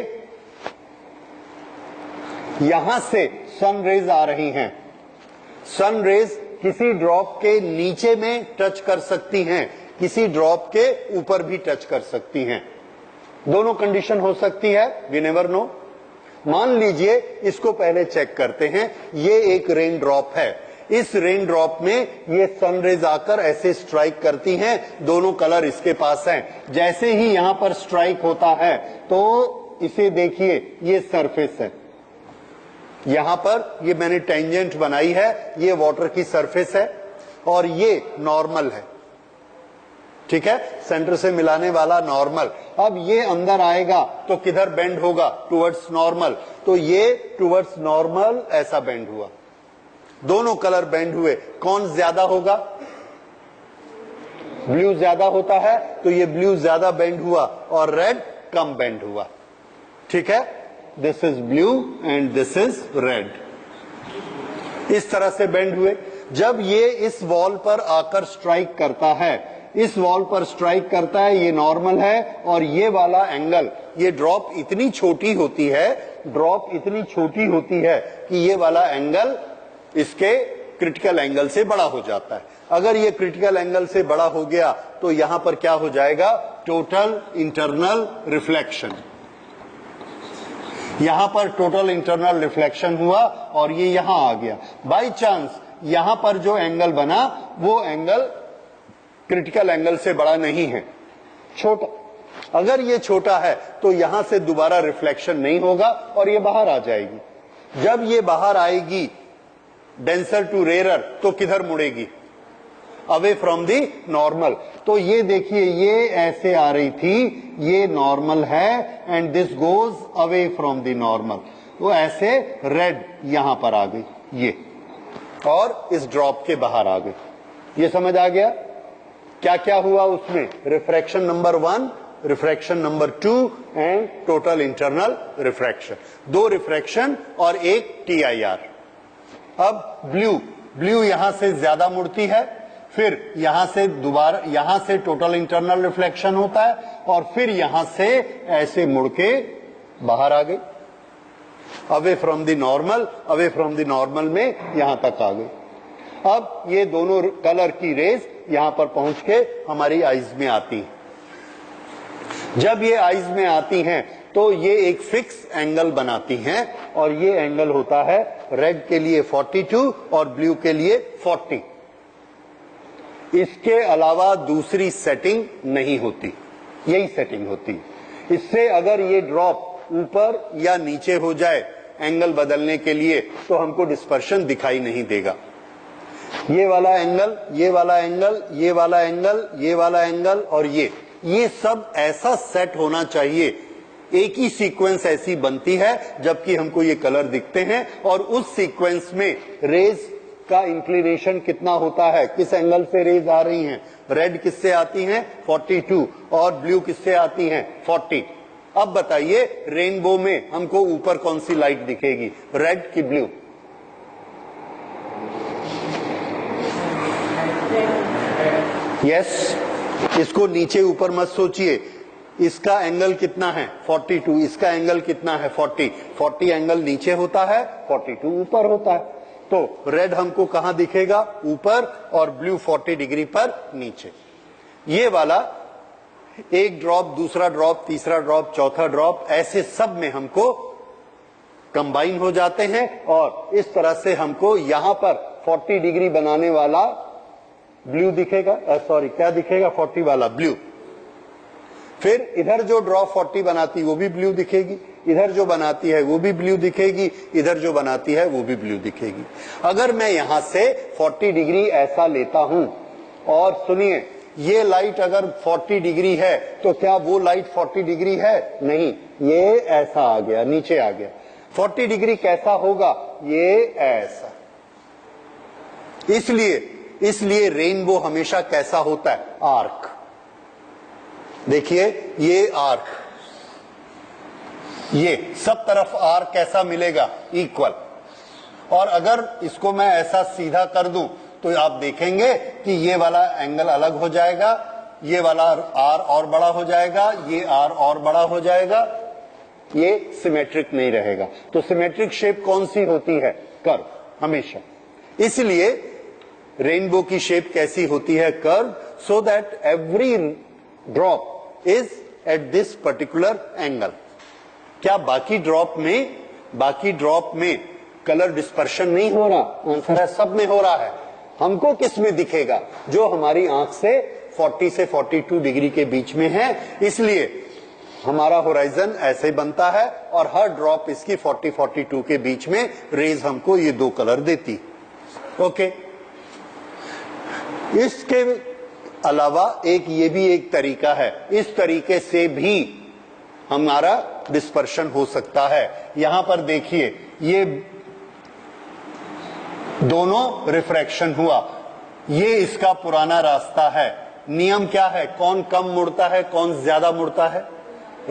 यहां से सन रेज आ रही हैं। सन रेज किसी ड्रॉप के नीचे में टच कर सकती हैं, किसी ड्रॉप के ऊपर भी टच कर सकती हैं। दोनों कंडीशन हो सकती है, वी नेवर नो। मान लीजिए, इसको पहले चेक करते हैं। ये एक रेन ड्रॉप है, इस रेन ड्रॉप में ये सन रेज आकर ऐसे स्ट्राइक करती हैं, दोनों कलर इसके पास हैं। जैसे ही यहां पर स्ट्राइक होता है तो इसे देखिए, ये सरफेस है, यहां पर ये मैंने टेंजेंट बनाई है, ये वाटर की सरफेस है और ये नॉर्मल है, ठीक है, सेंटर से मिलाने वाला नॉर्मल। अब ये अंदर आएगा तो किधर बेंड होगा? Towards normal. तो ये टुवर्ड्स नॉर्मल ऐसा बेंड हुआ, दोनों कलर बेंड हुए। कौन ज्यादा होगा? ब्लू ज्यादा होता है, तो ये ब्लू ज्यादा बेंड हुआ और रेड कम बेंड हुआ, ठीक है। This is blue and this is red, इस तरह से बेंड हुए। जब ये इस वॉल पर आकर स्ट्राइक करता है, इस वॉल पर स्ट्राइक करता है, ये नॉर्मल है और ये वाला एंगल, ये ड्रॉप इतनी छोटी होती है, ड्रॉप इतनी छोटी होती है कि ये वाला एंगल इसके क्रिटिकल एंगल से बड़ा हो जाता है। अगर ये क्रिटिकल एंगल से बड़ा हो गया तो यहां पर क्या हो जाएगा? Total internal reflection. यहां पर टोटल इंटरनल रिफ्लेक्शन हुआ और ये यहां आ गया। बाय चांस यहां पर जो एंगल बना वो एंगल क्रिटिकल एंगल से बड़ा नहीं है, छोटा। अगर ये छोटा है तो यहां से दोबारा रिफ्लेक्शन नहीं होगा और ये बाहर आ जाएगी। जब ये बाहर आएगी डेंसर टू रेयरर, तो किधर मुड़ेगी? Away from the normal. तो ये देखिए, ये ऐसे आ रही थी, ये नॉर्मल है and this goes away from the normal. वो ऐसे रेड यहां पर आ गई ये, और इस ड्रॉप के बाहर आ गई। ये समझ आ गया क्या क्या हुआ उसमें? Refraction number 1, refraction number 2 and total internal refraction. 2 refraction और एक TIR। अब ब्लू यहां से ज्यादा मुड़ती है, फिर यहां से दोबारा, यहां से टोटल इंटरनल रिफ्लेक्शन होता है और फिर यहां से ऐसे मुड़ के बाहर आ गई, away from the normal. Away from the normal में यहां तक आ गई। अब ये दोनों कलर की रेज यहां पर पहुंच के हमारी आईज में आती हैं। जब ये आईज में आती हैं तो ये एक फिक्स एंगल बनाती हैं और ये एंगल होता है रेड के लिए 42 और ब्लू के लिए 40। इसके अलावा दूसरी सेटिंग नहीं होती, यही सेटिंग होती। इससे अगर ये ड्रॉप ऊपर या नीचे हो जाए एंगल बदलने के लिए तो हमको डिस्पर्शन दिखाई नहीं देगा। ये वाला एंगल, ये वाला एंगल, ये वाला एंगल, ये वाला एंगल और ये सब ऐसा सेट होना चाहिए, एक ही सीक्वेंस ऐसी बनती है जबकि हमको ये कलर दिखते हैं और उस सीक्वेंस में रेज का इंक्लिनेशन कितना होता है, किस एंगल से रेज आ रही हैं। रेड किससे आती हैं? 42 और ब्लू किससे आती हैं? 40। अब बताइए रेनबो में हमको ऊपर कौन सी लाइट दिखेगी, रेड की ब्लू? यस, इसको नीचे ऊपर मत सोचिए। इसका एंगल कितना है? 42। इसका एंगल कितना है? 40। 40 एंगल नीचे होता है, 42 ऊपर होता है। तो रेड हमको कहां दिखेगा? ऊपर, और ब्लू 40 डिग्री पर नीचे। ये वाला एक ड्रॉप, दूसरा ड्रॉप, तीसरा ड्रॉप, चौथा ड्रॉप, ऐसे सब में हमको कंबाइन हो जाते हैं और इस तरह से हमको यहां पर 40 डिग्री बनाने वाला ब्लू दिखेगा, सॉरी क्या दिखेगा? 40 वाला ब्लू। फिर इधर जो ड्रॉप 40 बनाती वो भी ब्लू दिखेगी, इधर जो बनाती है वो भी ब्लू दिखेगी, इधर जो बनाती है वो भी ब्लू दिखेगी। अगर मैं यहां से 40 डिग्री ऐसा लेता हूं, और सुनिए, ये लाइट अगर 40 डिग्री है तो क्या वो लाइट 40 डिग्री है? नहीं, ये ऐसा आ गया, नीचे आ गया। 40 डिग्री कैसा होगा? ये ऐसा। इसलिए इसलिए रेनबो हमेशा कैसा होता है, आर्क। देखिए ये आर्क, ये सब तरफ आर्क कैसा मिलेगा, इक्वल। और अगर इसको मैं ऐसा सीधा कर दूं तो आप देखेंगे कि ये वाला एंगल अलग हो जाएगा, ये वाला आर और बड़ा हो जाएगा, ये आर और बड़ा हो जाएगा, ये सिमेट्रिक नहीं रहेगा। तो सिमेट्रिक शेप कौन सी होती है, कर्व हमेशा। इसलिए रेनबो की शेप कैसी होती है, curve, so that every drop is at this particular angle. क्या बाकी ड्रॉप में कलर डिस्पर्शन नहीं हो रहा, आंसर है सब में हो रहा है। हमको किस में दिखेगा, जो हमारी आंख से 40 से 42 डिग्री के बीच में है, इसलिए हमारा होराइजन ऐसे बनता है और हर ड्रॉप इसकी 40-42 के बीच में रेज हमको ये दो कलर देती। ओके, इसके अलावा ये भी एक तरीका है, इस तरीके से भी हमारा डिस्पर्शन हो सकता है। यहां पर देखिए ये दोनों रिफ्रैक्शन हुआ, ये इसका पुराना रास्ता है। नियम क्या है, कौन कम मुड़ता है, कौन ज्यादा मुड़ता है,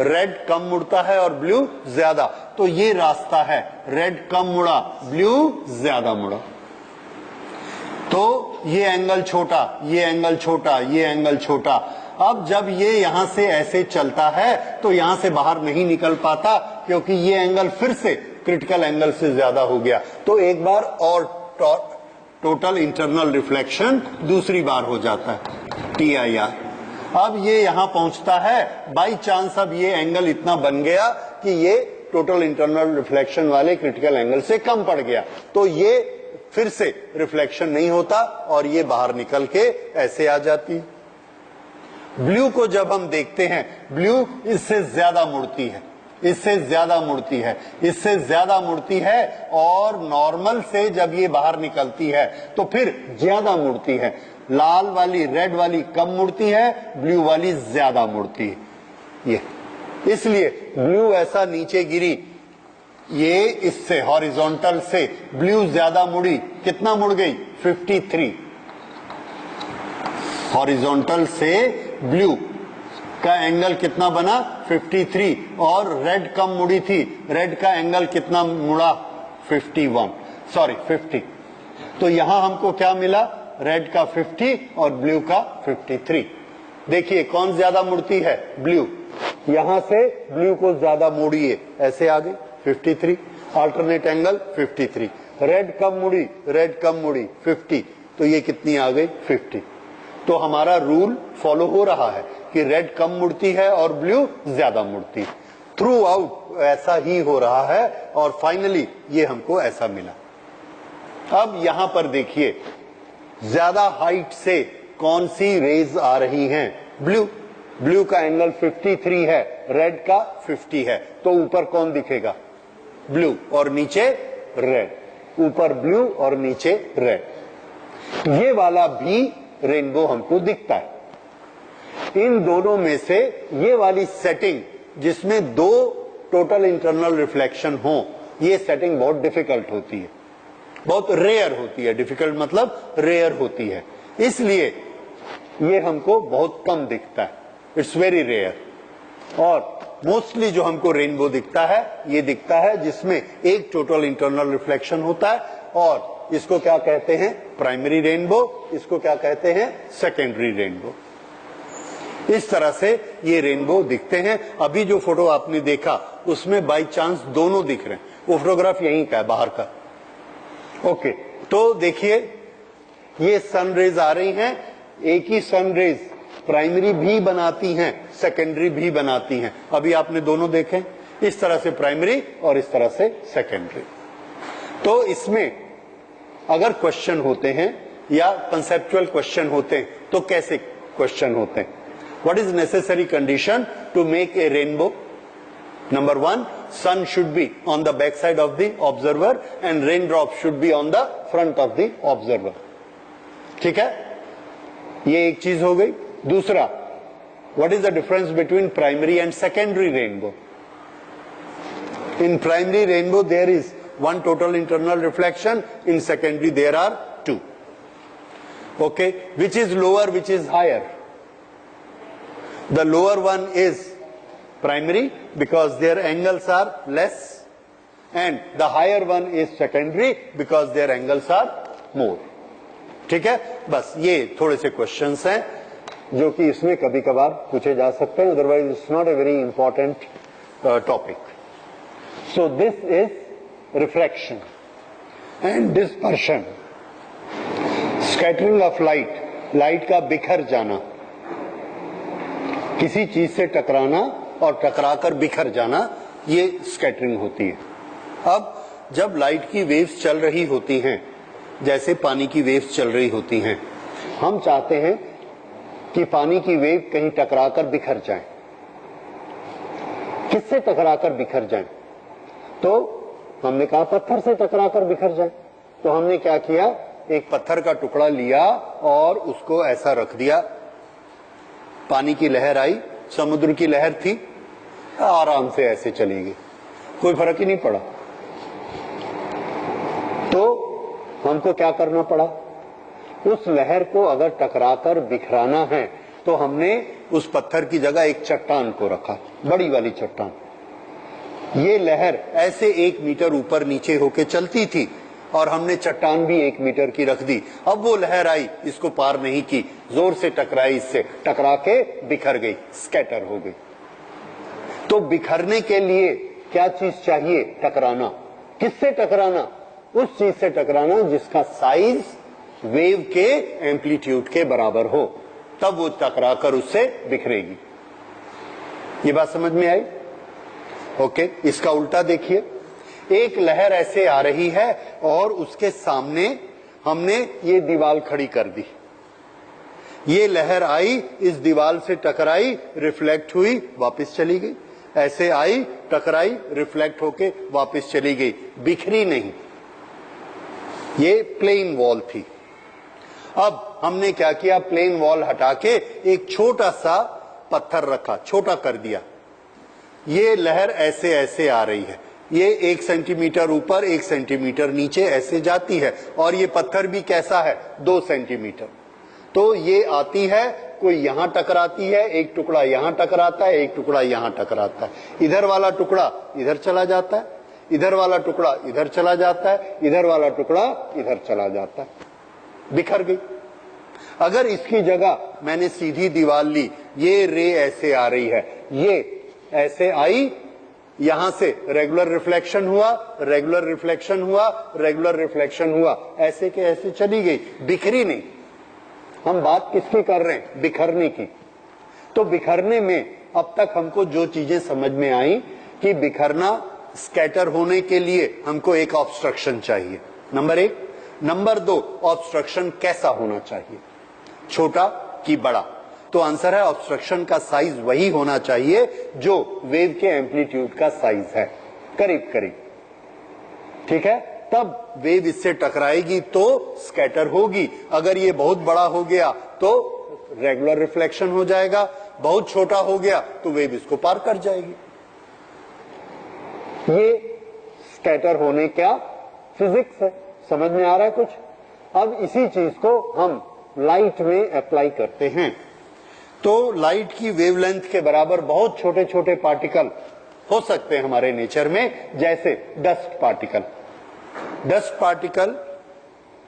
रेड कम मुड़ता है और ब्लू ज्यादा। तो ये रास्ता है, रेड कम मुड़ा, ब्लू ज्यादा मुड़ा। तो ये एंगल छोटा, ये एंगल छोटा, ये एंगल छोटा। अब जब ये यहां से ऐसे चलता है तो यहां से बाहर नहीं निकल पाता, क्योंकि ये एंगल फिर से क्रिटिकल एंगल से ज्यादा हो गया। तो एक बार और टोटल इंटरनल रिफ्लेक्शन दूसरी बार हो जाता है, TIR। अब ये यहां पहुंचता है, बाई चांस अब ये एंगल इतना बन गया कि ये टोटल इंटरनल रिफ्लेक्शन वाले क्रिटिकल एंगल से कम पड़ गया, तो ये फिर से रिफ्लेक्शन नहीं होता और ये बाहर निकल के ऐसे आ जाती है। ब्लू को जब हम देखते हैं, ब्लू इससे ज्यादा मुड़ती है, इससे ज्यादा मुड़ती है, इससे ज्यादा मुड़ती है, और नॉर्मल से जब ये बाहर निकलती है तो फिर ज्यादा मुड़ती है। लाल वाली, रेड वाली कम मुड़ती है, ब्लू वाली ज्यादा मुड़ती है। ये इसलिए ब्लू ऐसा नीचे गिरी, ये इससे हॉरिजॉन्टल से ब्लू ज्यादा मुड़ी, कितना मुड़ गई, 53। हॉरिजॉन्टल से ब्लू का एंगल कितना बना, 53, और रेड कम मुड़ी थी, रेड का एंगल कितना मुड़ा, 50। तो यहां हमको क्या मिला, रेड का 50 और ब्लू का 53। देखिए कौन ज्यादा मुड़ती है, ब्लू। यहां से ब्लू को ज्यादा मोड़िए, ऐसे आ गई 53, अल्टरनेट एंगल 53। रेड कम मुड़ी, रेड कम मुड़ी 50, तो ये कितनी आ गई, 50। तो हमारा रूल फॉलो हो रहा है कि रेड कम मुड़ती है और ब्लू ज्यादा मुड़ती है। थ्रू आउट ऐसा ही हो रहा है और फाइनली ये हमको ऐसा मिला। अब यहां पर देखिए ज्यादा हाइट से कौन सी रेज आ रही हैं, ब्लू। ब्लू का एंगल 53 है, रेड का 50 है, तो ऊपर कौन दिखेगा, ब्लू, और नीचे रेड। ऊपर ब्लू और नीचे रेड। ये वाला भी रेनबो हमको दिखता है। इन दोनों में से ये वाली सेटिंग जिसमें दो टोटल इंटरनल रिफ्लेक्शन हो, ये सेटिंग बहुत डिफिकल्ट होती है, बहुत रेयर होती है। डिफिकल्ट मतलब रेयर होती है, इसलिए ये हमको बहुत कम दिखता है, इट्स वेरी रेयर। और मोस्टली जो हमको रेनबो दिखता है, ये दिखता है जिसमें एक टोटल इंटरनल रिफ्लेक्शन होता है, और इसको क्या कहते हैं, प्राइमरी रेनबो, इसको क्या कहते हैं, सेकेंडरी रेनबो। इस तरह से ये रेनबो दिखते हैं। अभी जो फोटो आपने देखा उसमें बाई चांस दोनों दिख रहे हैं, वो फोटोग्राफ यहीं का है, बाहर का। ओके, तो देखिए ये सनरेज आ रही हैं, एक ही सनरेज प्राइमरी भी बनाती हैं, सेकेंडरी भी बनाती हैं। अभी आपने दोनों देखे, इस तरह से प्राइमरी और इस तरह से सेकेंडरी। तो इसमें अगर क्वेश्चन होते हैं या कंसेप्चुअल क्वेश्चन होते हैं तो कैसे क्वेश्चन होते हैं, what is necessary condition to make a rainbow. Number 1, sun should be on the back side of the observer and raindrop should be on the front of the observer। ठीक है, ये एक चीज हो गई। दूसरा, what is the difference between primary and secondary rainbow? In primary rainbow there is one total internal reflection, in secondary there are two। Okay, which is lower, which is higher? The lower one is primary because their angles are less, and the higher one is secondary because their angles are more. ठीक है, बस ये थोड़े से questions हैं जो कि इसमें कभी कभार पूछे जा सकते हैं, otherwise it's not a very important topic. So this is refraction and dispersion. Scattering of light, light का बिखर जाना, किसी चीज से टकराना और टकराकर बिखर जाना, ये स्कैटरिंग होती है. अब जब लाइट की वेव्स चल रही होती हैं, जैसे पानी की वेव्स चल रही होती हैं, हम चाहते हैं कि पानी की वेव कहीं टकराकर बिखर जाए. किससे टकराकर बिखर जाए? तो हमने कहा पत्थर से टकराकर बिखर जाए. तो हमने क्या किया, एक पत्थर का टुकड़ा लिया और उसको ऐसा रख दिया. पानी की लहर आई, समुद्र की लहर थी, आराम से ऐसे चली गई, कोई फर्क ही नहीं पड़ा. तो हमको क्या करना पड़ा, उस लहर को अगर टकराकर बिखराना है तो हमने उस पत्थर की जगह एक चट्टान को रखा, बड़ी वाली चट्टान. ये लहर ऐसे 1 मीटर ऊपर नीचे होके चलती थी और हमने चट्टान भी 1 मीटर की रख दी. अब वो लहर आई, इसको पार नहीं की, जोर से टकराई, इससे टकरा के बिखर गई, स्कैटर हो गई. तो बिखरने के लिए क्या चीज चाहिए? टकराना. किससे टकराना? उस चीज से टकराना जिसका साइज वेव के एम्पलीट्यूड के बराबर हो, तब वो टकराकर उससे बिखरेगी. ये बात समझ में आई? ओके. इसका उल्टा देखिए, एक लहर ऐसे आ रही है और उसके सामने हमने ये दीवार खड़ी कर दी. ये लहर आई, इस दीवार से टकराई, रिफ्लेक्ट हुई, वापस चली गई. ऐसे आई, टकराई, रिफ्लेक्ट होके वापस चली गई, बिखरी नहीं. ये प्लेन वॉल थी. अब हमने क्या किया, प्लेन वॉल हटा के एक छोटा सा पत्थर रखा, छोटा कर दिया. ये लहर ऐसे ऐसे आ रही है, ये 1 सेंटीमीटर ऊपर 1 सेंटीमीटर नीचे ऐसे जाती है, और ये पत्थर भी कैसा है, 2 सेंटीमीटर. तो ये आती है, कोई यहां टकराती है, एक टुकड़ा यहां टकराता है, एक टुकड़ा यहां टकराता है. इधर वाला टुकड़ा इधर चला जाता है, इधर वाला टुकड़ा इधर चला जाता है, इधर वाला टुकड़ा इधर चला जाता है, बिखर गई. अगर इसकी जगह मैंने सीधी दीवार ली, ये रे ऐसे आ रही है, ये ऐसे आई, यहां से रेगुलर रिफ्लेक्शन हुआ, रेगुलर रिफ्लेक्शन हुआ, रेगुलर रिफ्लेक्शन हुआ, ऐसे के ऐसे चली गई, बिखरी नहीं. हम बात किसकी कर रहे हैं? बिखरने की. तो बिखरने में अब तक हमको जो चीजें समझ में आई कि बिखरना, स्कैटर होने के लिए हमको एक ऑब्स्ट्रक्शन चाहिए, नंबर 1. नंबर 2, ऑब्स्ट्रक्शन कैसा होना चाहिए, छोटा कि बड़ा? तो आंसर है, ऑब्स्ट्रक्शन का साइज वही होना चाहिए जो वेव के एम्पलीट्यूड का साइज है, करीब करीब. ठीक है, तब वेव इससे टकराएगी तो स्कैटर होगी. अगर ये बहुत बड़ा हो गया तो रेगुलर रिफ्लेक्शन हो जाएगा, बहुत छोटा हो गया तो वेव इसको पार कर जाएगी. ये स्कैटर होने का फिजिक्स है. समझ में आ रहा है कुछ? अब इसी चीज को हम लाइट में अप्लाई करते हैं. तो लाइट की वेवलेंथ के बराबर बहुत छोटे छोटे पार्टिकल हो सकते हैं हमारे नेचर में, जैसे dust particle. Dust particle,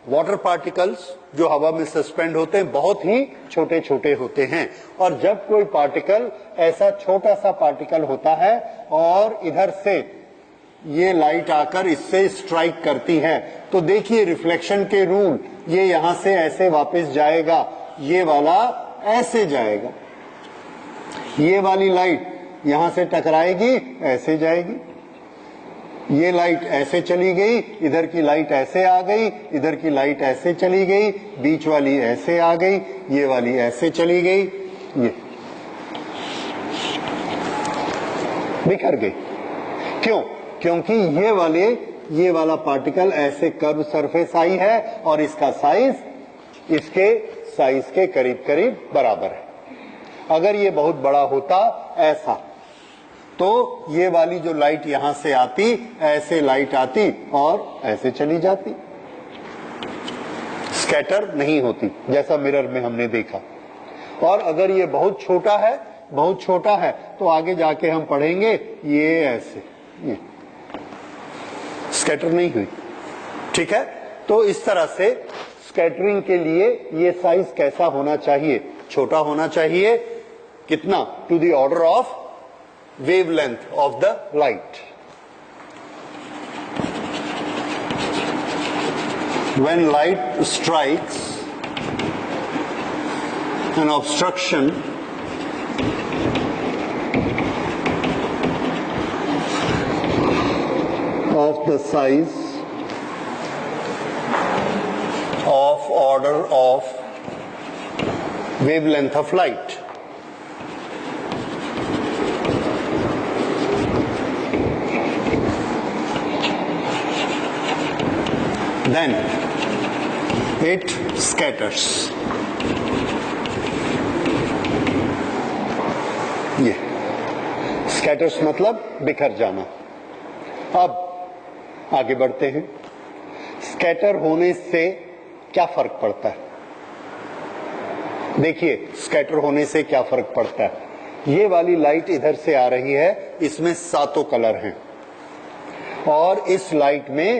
water particles जो हवा में सस्पेंड होते हैं, बहुत ही छोटे छोटे होते हैं. और जब कोई पार्टिकल, ऐसा छोटा सा पार्टिकल होता है और इधर से ये लाइट आकर इससे स्ट्राइक करती है, तो देखिए रिफ्लेक्शन के रूल, ये यहां से ऐसे वापस जाएगा, ये वाला ऐसे जाएगा, ये वाली लाइट यहां से टकराएगी, ऐसे जाएगी, ये लाइट ऐसे चली गई, इधर की लाइट ऐसे आ गई, इधर की लाइट ऐसे चली गई, बीच वाली ऐसे आ गई, ये वाली ऐसे चली गई, ये बिखर गई. क्यों? क्योंकि ये वाला पार्टिकल ऐसे कर्व सरफेस आई है और इसका साइज इसके साइज के करीब करीब बराबर है. अगर ये बहुत बड़ा होता ऐसा, तो ये वाली जो लाइट यहां से आती, ऐसे लाइट आती और ऐसे चली जाती. स्कैटर नहीं होती, जैसा मिरर में हमने देखा। और अगर ये बहुत छोटा है तो आगे जाके हम पढ़ेंगे ये ऐसे, ये स्कैटर नहीं हुई। ठीक है, तो इस तरह से स्कैटरिंग के लिए ये साइज कैसा होना चाहिए, छोटा होना चाहिए, कितना, to the order of wavelength of the light. When light strikes an obstruction of the size of order of wavelength of light, then it scatters. ये scatters मतलब बिखर जाना। अब आगे बढ़ते हैं, स्कैटर होने से क्या फर्क पड़ता है। देखिए स्कैटर होने से क्या फर्क पड़ता है। ये वाली लाइट इधर से आ रही है, इसमें 7 कलर हैं और इस लाइट में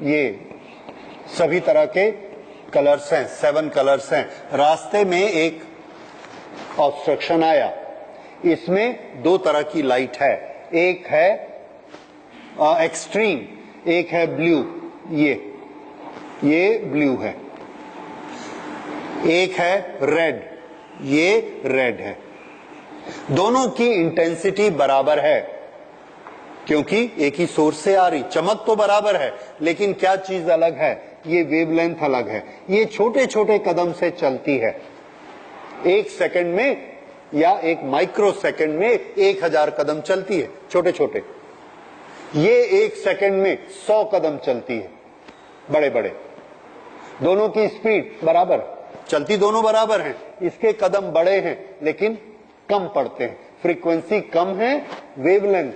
ये सभी तरह के कलर्स हैं, 7 कलर्स हैं। रास्ते में एक ऑब्स्ट्रक्शन आया, इसमें 2 तरह की लाइट है, एक है एक्सट्रीम, एक है ब्लू, ये ब्लू है, एक है रेड, ये रेड है। दोनों की इंटेंसिटी बराबर है क्योंकि एक ही सोर्स से आ रही, चमक तो बराबर है लेकिन क्या चीज अलग है, ये वेवलेंथ अलग है। ये छोटे छोटे कदम से चलती है, 1 सेकंड में या 1 माइक्रो सेकंड में 1000 कदम चलती है, छोटे छोटे। ये 1 सेकंड में 100 कदम चलती है, बड़े बड़े। दोनों की स्पीड बराबर, चलती दोनों बराबर हैं, इसके कदम बड़े हैं लेकिन कम पड़ते हैं, फ्रीक्वेंसी कम है, वेवलेंथ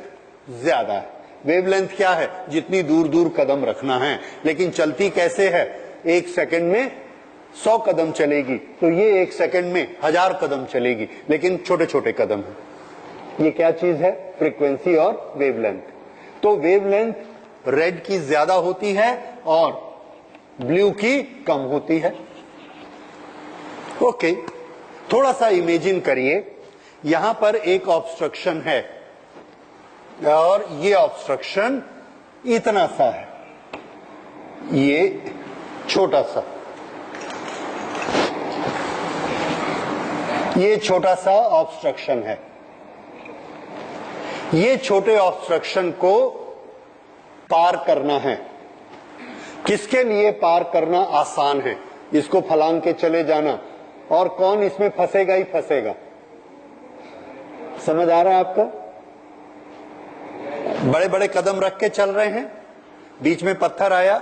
ज्यादा है। वेवलेंथ क्या है, जितनी दूर दूर कदम रखना है, लेकिन चलती कैसे है, 1 सेकंड में 100 कदम चलेगी तो ये 1 सेकंड में 1000 कदम चलेगी, लेकिन छोटे छोटे कदम है। ये क्या चीज है, फ्रीक्वेंसी और वेवलेंथ। तो वेवलेंथ रेड की ज्यादा होती है और ब्लू की कम होती है। ओके, थोड़ा सा इमेजिन करिए, यहां पर एक ऑब्स्ट्रक्शन है और ये ऑब्स्ट्रक्शन इतना सा है, ये छोटा सा, ये छोटा सा ऑब्स्ट्रक्शन है। ये छोटे ऑब्स्ट्रक्शन को पार करना है। किसके लिए पार करना आसान है, इसको फलांग के चले जाना, और कौन इसमें फंसेगा ही फंसेगा। समझ आ रहा है आपका, बड़े बड़े कदम रख के चल रहे हैं, बीच में पत्थर आया,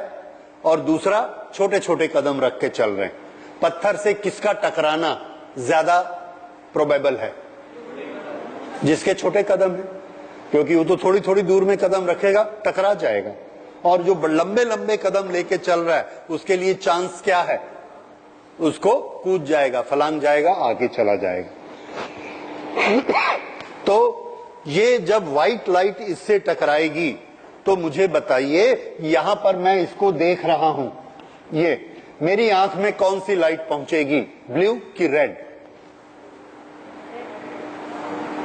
और दूसरा छोटे छोटे कदम रख के चल रहे हैं। पत्थर से किसका टकराना ज्यादा प्रोबेबल है, जिसके छोटे कदम है, क्योंकि वो तो थोड़ी थोड़ी दूर में कदम रखेगा, टकरा जाएगा। और जो लंबे लंबे कदम लेके चल रहा है उसके लिए चांस क्या है, उसको कूद जाएगा, फलांग जाएगा, आगे चला जाएगा। तो ये जब व्हाइट लाइट इससे टकराएगी तो मुझे बताइए, यहां पर मैं इसको देख रहा हूं, ये मेरी आंख में कौन सी लाइट पहुंचेगी, ब्लू की रेड?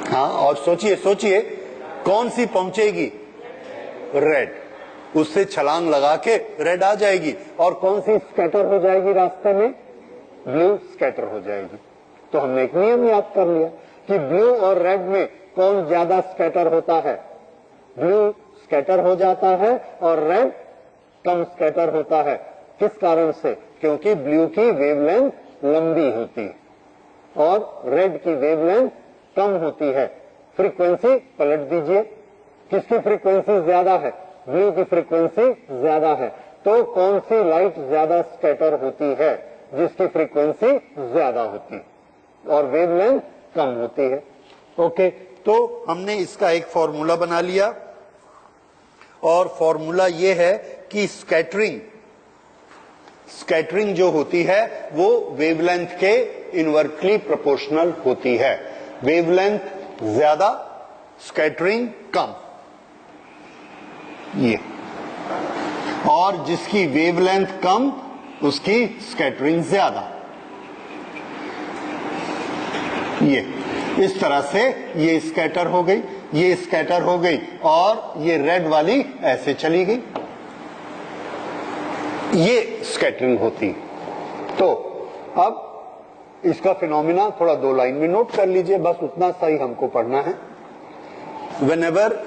हाँ, और सोचिए सोचिए कौन सी पहुंचेगी, रेड। उससे छलांग लगा के रेड आ जाएगी, और कौन सी स्कैटर हो जाएगी रास्ते में, ब्लू स्कैटर हो जाएगी। तो हमने एक नियम याद कर लिया कि ब्लू और रेड में कौन ज्यादा स्कैटर होता है, ब्लू स्कैटर हो जाता है और रेड कम स्कैटर होता है। किस कारण से, क्योंकि ब्लू की वेवलेंथ लंबी होती है और रेड की वेवलेंथ कम होती है। फ्रीक्वेंसी पलट दीजिए, किसकी फ्रीक्वेंसी ज्यादा है, ब्लू की फ्रीक्वेंसी ज्यादा है। तो कौन सी लाइट ज्यादा स्कैटर होती है, जिसकी फ्रीक्वेंसी ज्यादा होती है और वेवलेंथ कम होती है। ओके, तो हमने इसका एक फॉर्मूला बना लिया, और फॉर्मूला ये है कि स्कैटरिंग स्कैटरिंग जो होती है वो वेवलेंथ के इनवर्सली प्रोपोर्शनल होती है। वेवलेंथ ज्यादा, स्कैटरिंग कम। ये, और जिसकी वेवलेंथ कम उसकी स्कैटरिंग ज्यादा। ये इस तरह से ये स्कैटर हो गई, ये स्कैटर हो गई, और ये रेड वाली ऐसे चली गई। ये स्कैटरिंग होती। तो अब इसका फिनोमिना थोड़ा 2 लाइन में नोट कर लीजिए, बस उतना सही हमको पढ़ना है। व्हेनेवर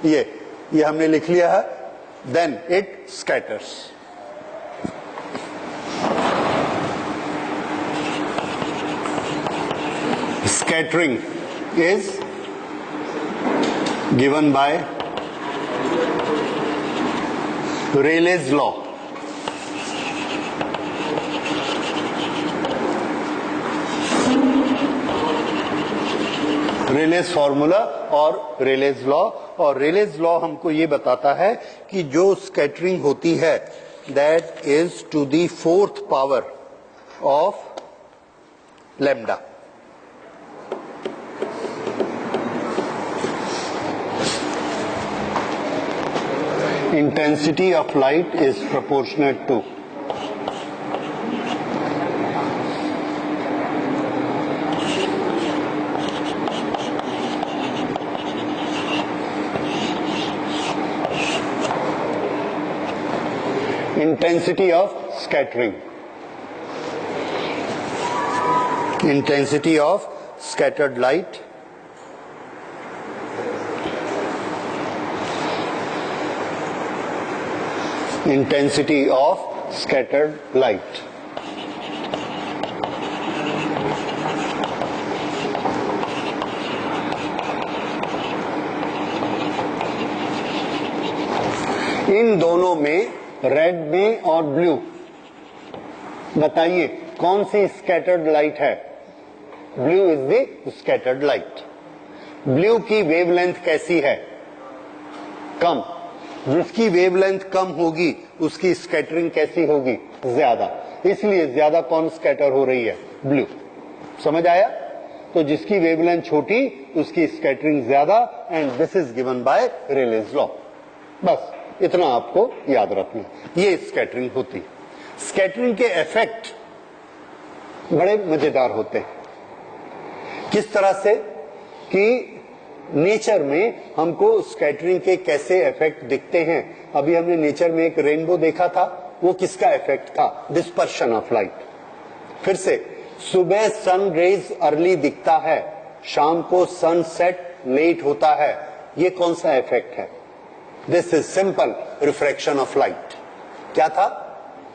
ये हमने लिख लिया है, then it scatters. Scattering is given by Rayleigh's law. Rayleigh's formula और रेलेज लॉ। और रेलेज लॉ हमको ये बताता है कि जो स्कैटरिंग होती है that is to the 4th power of lambda. Intensity of light is proportionate to intensity of scattering. Intensity of scattered light intensity of scattered light. इन दोनों में, रेड में और ब्लू, बताइए कौन सी स्कैटर्ड लाइट है? Blue is the scattered light. Blue की wavelength कैसी है? कम। जिसकी वेवलेंथ कम होगी उसकी स्कैटरिंग कैसी होगी? ज्यादा। इसलिए ज्यादा कौन स्कैटर हो रही है? ब्लू। समझ आया? तो जिसकी वेवलेंथ छोटी उसकी स्कैटरिंग ज्यादा, and this is given by Rayleigh's law. बस इतना आपको याद रखना, ये स्कैटरिंग होती। स्कैटरिंग के इफेक्ट बड़े मजेदार होते हैं। किस तरह से कि नेचर में हमको स्कैटरिंग के कैसे इफेक्ट दिखते हैं। अभी हमने नेचर में एक रेनबो देखा था, वो किसका इफेक्ट था? Dispersion of light. फिर से, सुबह सन रेज अर्ली दिखता है, शाम को सनसेट लेट होता है, ये कौन सा इफेक्ट है? This is simple refraction of light. क्या था?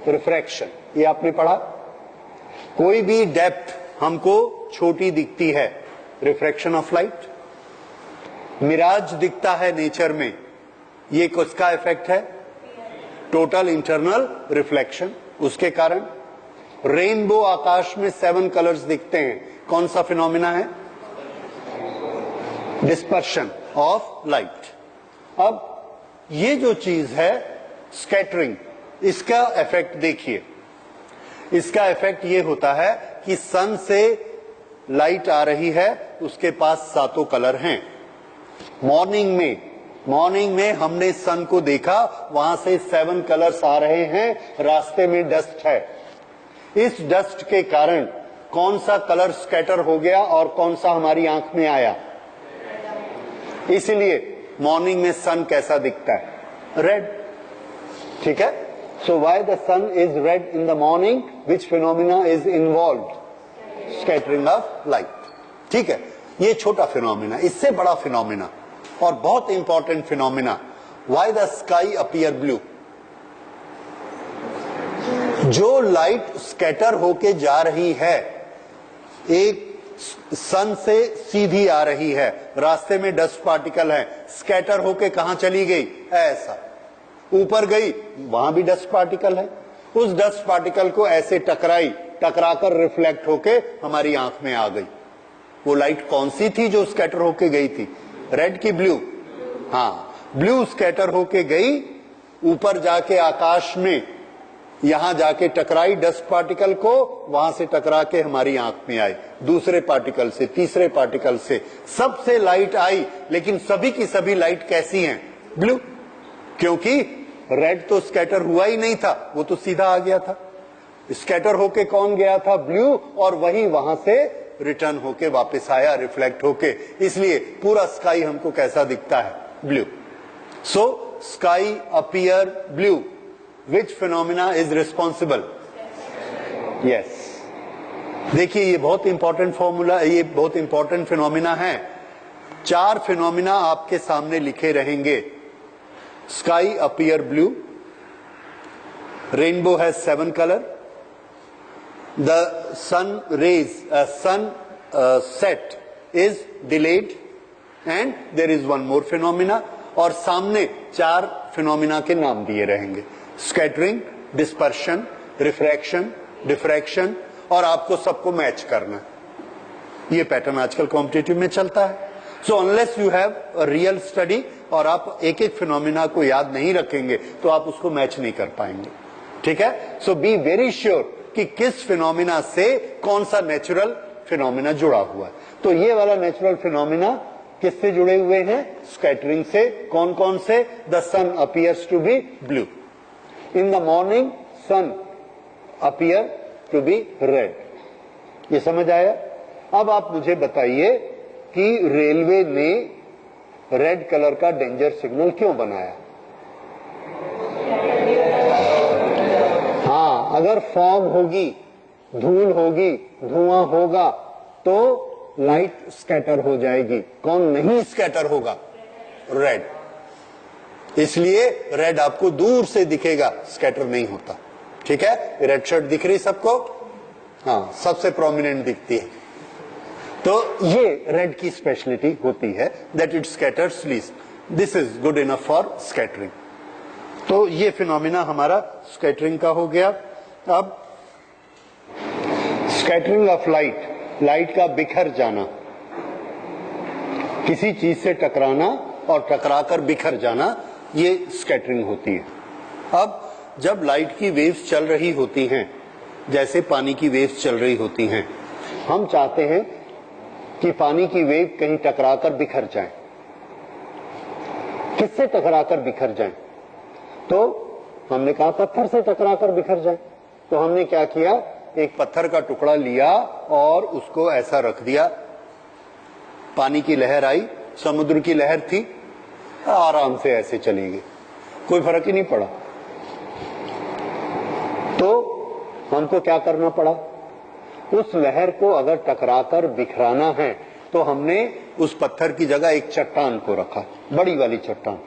रिफ्रैक्शन। ये आपने पढ़ा। कोई भी डेप्थ हमको छोटी दिखती है, रिफ्रैक्शन ऑफ लाइट। मिराज दिखता है नेचर में, ये किसका इफेक्ट है? Total internal reflection. उसके कारण रेनबो आकाश में 7 कलर्स दिखते हैं, कौन सा फिनोमिना है? Dispersion of light. अब ये जो चीज है स्कैटरिंग, इसका इफेक्ट देखिए। इसका इफेक्ट ये होता है कि सन से लाइट आ रही है, उसके पास 7 कलर हैं। मॉर्निंग में हमने सन को देखा, वहां से 7 कलर्स आ रहे हैं, रास्ते में डस्ट है। इस डस्ट के कारण कौन सा कलर स्कैटर हो गया और कौन सा हमारी आंख में आया? इसलिए मॉर्निंग में सन कैसा दिखता है? रेड। ठीक है। So why the sun is red in the morning? Which phenomena is involved? Scattering of light. ठीक है। ये छोटा फिनोमिना, इससे बड़ा फिनोमिना और बहुत important phenomena, why the sky appear blue. जो लाइट स्कैटर होके जा रही है, एक सन से सीधी आ रही है, रास्ते में डस्ट पार्टिकल है, स्कैटर होके कहां चली गई? ऐसा ऊपर गई, वहां भी डस्ट पार्टिकल है, उस डस्ट पार्टिकल को ऐसे टकराकर रिफ्लेक्ट होके हमारी आंख में आ गई। वो लाइट कौन सी थी जो स्कैटर होके गई थी? रेड की ब्लू? हाँ, ब्लू स्कैटर होके गई, ऊपर जाके आकाश में यहां जाके टकराई डस्ट पार्टिकल को, वहां से टकरा के हमारी आंख में आई, दूसरे पार्टिकल से, तीसरे पार्टिकल से, सबसे लाइट आई, लेकिन सभी की सभी लाइट कैसी हैं? ब्लू, क्योंकि रेड तो स्कैटर हुआ ही नहीं था, वो तो सीधा आ गया था। स्कैटर होके कौन गया था? ब्लू, और वही वहां से रिटर्न होके वापस आया, रिफ्लेक्ट होके, इसलिए पूरा स्काई हमको कैसा दिखता है? Blue. So sky appear blue. Which phenomena is responsible? Yes, देखिए ये बहुत इंपॉर्टेंट फॉर्मूला, ये बहुत इंपॉर्टेंट फिनोमिना है। 4 फिनोमिना आपके सामने लिखे रहेंगे। Sky appear blue, rainbow has 7 colour, the sun rays sun set is delayed, and there is one more phenomena, और सामने 4 फिनोमिना के नाम दिए रहेंगे। स्कैटरिंग, डिस्पर्शन, रिफ्रैक्शन, डिफ्रैक्शन, और आपको सबको मैच करना। ये पैटर्न आजकल कॉम्पिटिटिव में चलता है। So unless you have a real study और आप एक एक फिनोमिना को याद नहीं रखेंगे तो आप उसको मैच नहीं कर पाएंगे। ठीक है? सो बी वेरी श्योर कि किस फिनोमिना से कौन सा नेचुरल फिनोमिना जुड़ा हुआ है। तो ये वाला नेचुरल फिनोमिना किससे जुड़े हुए हैं? स्कैटरिंग से। कौन कौन से? The sun appears to be blue, in the morning sun appear to be red. ये समझ आया? अब आप मुझे बताइए कि रेलवे ने रेड कलर का डेंजर सिग्नल क्यों बनाया? अगर फॉग होगी, धूल होगी, धुआं होगा तो लाइट स्कैटर हो जाएगी। कौन नहीं स्कैटर होगा? रेड। इसलिए रेड आपको दूर से दिखेगा, स्कैटर नहीं होता। ठीक है? रेड शर्ट दिख रही सबको? हाँ, सबसे प्रोमिनेंट दिखती है। तो ये रेड की स्पेशलिटी होती है, that it scatters least. This is good enough for scattering. तो ये फिनोमिना हमारा स्कैटरिंग का हो गया। अब स्कैटरिंग ऑफ लाइट, लाइट का बिखर जाना, किसी चीज से टकराना और टकराकर बिखर जाना, ये स्कैटरिंग होती है। अब जब लाइट की वेव्स चल रही होती हैं, जैसे पानी की वेव्स चल रही होती हैं, हम चाहते हैं कि पानी की वेव कहीं टकराकर बिखर जाए। किससे टकराकर बिखर जाए? तो हमने कहा पत्थर से टकराकर बिखर जाए। तो हमने क्या किया? एक पत्थर का टुकड़ा लिया और उसको ऐसा रख दिया। पानी की लहर आई, समुद्र की लहर थी, आराम से ऐसे चली गई, कोई फर्क ही नहीं पड़ा। तो हमको क्या करना पड़ा? उस लहर को अगर टकराकर बिखराना है तो हमने उस पत्थर की जगह एक चट्टान को रखा, बड़ी वाली चट्टान।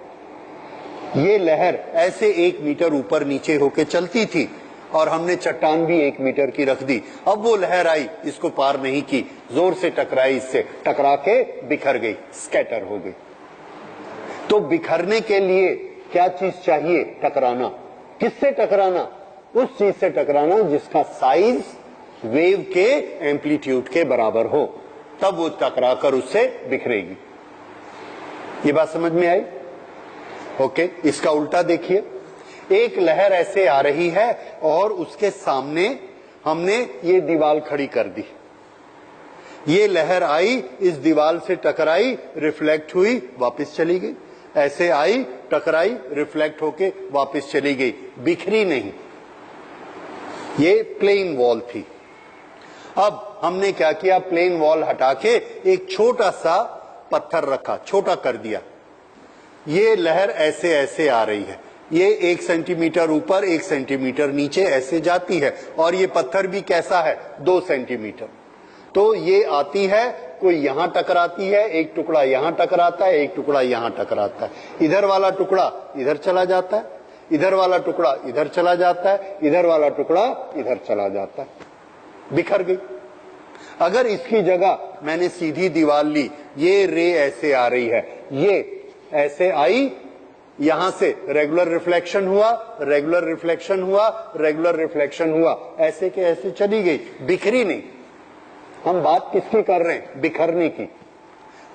ये लहर ऐसे 1 मीटर ऊपर नीचे होके चलती थी और हमने चट्टान भी 1 मीटर की रख दी। अब वो लहर आई, इसको पार नहीं की, जोर से टकराई, इससे टकरा के बिखर गई, स्कैटर हो गई। तो बिखरने के लिए क्या चीज चाहिए? टकराना। किससे टकराना? उस चीज से टकराना जिसका साइज वेव के एम्पलीट्यूड के बराबर हो, तब वो टकराकर उससे बिखरेगी। ये बात समझ में आई? ओके, इसका उल्टा देखिए। एक लहर ऐसे आ रही है और उसके सामने हमने ये दीवार खड़ी कर दी। ये लहर आई, इस दीवार से टकराई, रिफ्लेक्ट हुई, वापस चली गई। ऐसे आई, टकराई, रिफ्लेक्ट होके वापस चली गई, बिखरी नहीं। ये प्लेन वॉल थी। अब हमने क्या किया? प्लेन वॉल हटा के एक छोटा सा पत्थर रखा, छोटा कर दिया। ये लहर ऐसे ऐसे आ रही है, ये 1 सेंटीमीटर ऊपर 1 सेंटीमीटर नीचे ऐसे जाती है, और ये पत्थर भी कैसा है? 2 सेंटीमीटर। तो ये आती है, कोई यहां टकराती है, एक टुकड़ा यहां टकराता है, एक टुकड़ा यहां टकराता है, इधर वाला टुकड़ा इधर चला जाता है, इधर वाला टुकड़ा इधर चला जाता है, इधर वाला टुकड़ा इधर चला जाता है, बिखर गई। अगर इसकी जगह मैंने सीधी दीवार ली, ये रे ऐसे आ रही है, ये ऐसे आई, यहां से रेगुलर रिफ्लेक्शन हुआ, रेगुलर रिफ्लेक्शन हुआ, रेगुलर रिफ्लेक्शन हुआ, ऐसे के ऐसे चली गई, बिखरी नहीं। हम बात किसकी कर रहे हैं? बिखरने की।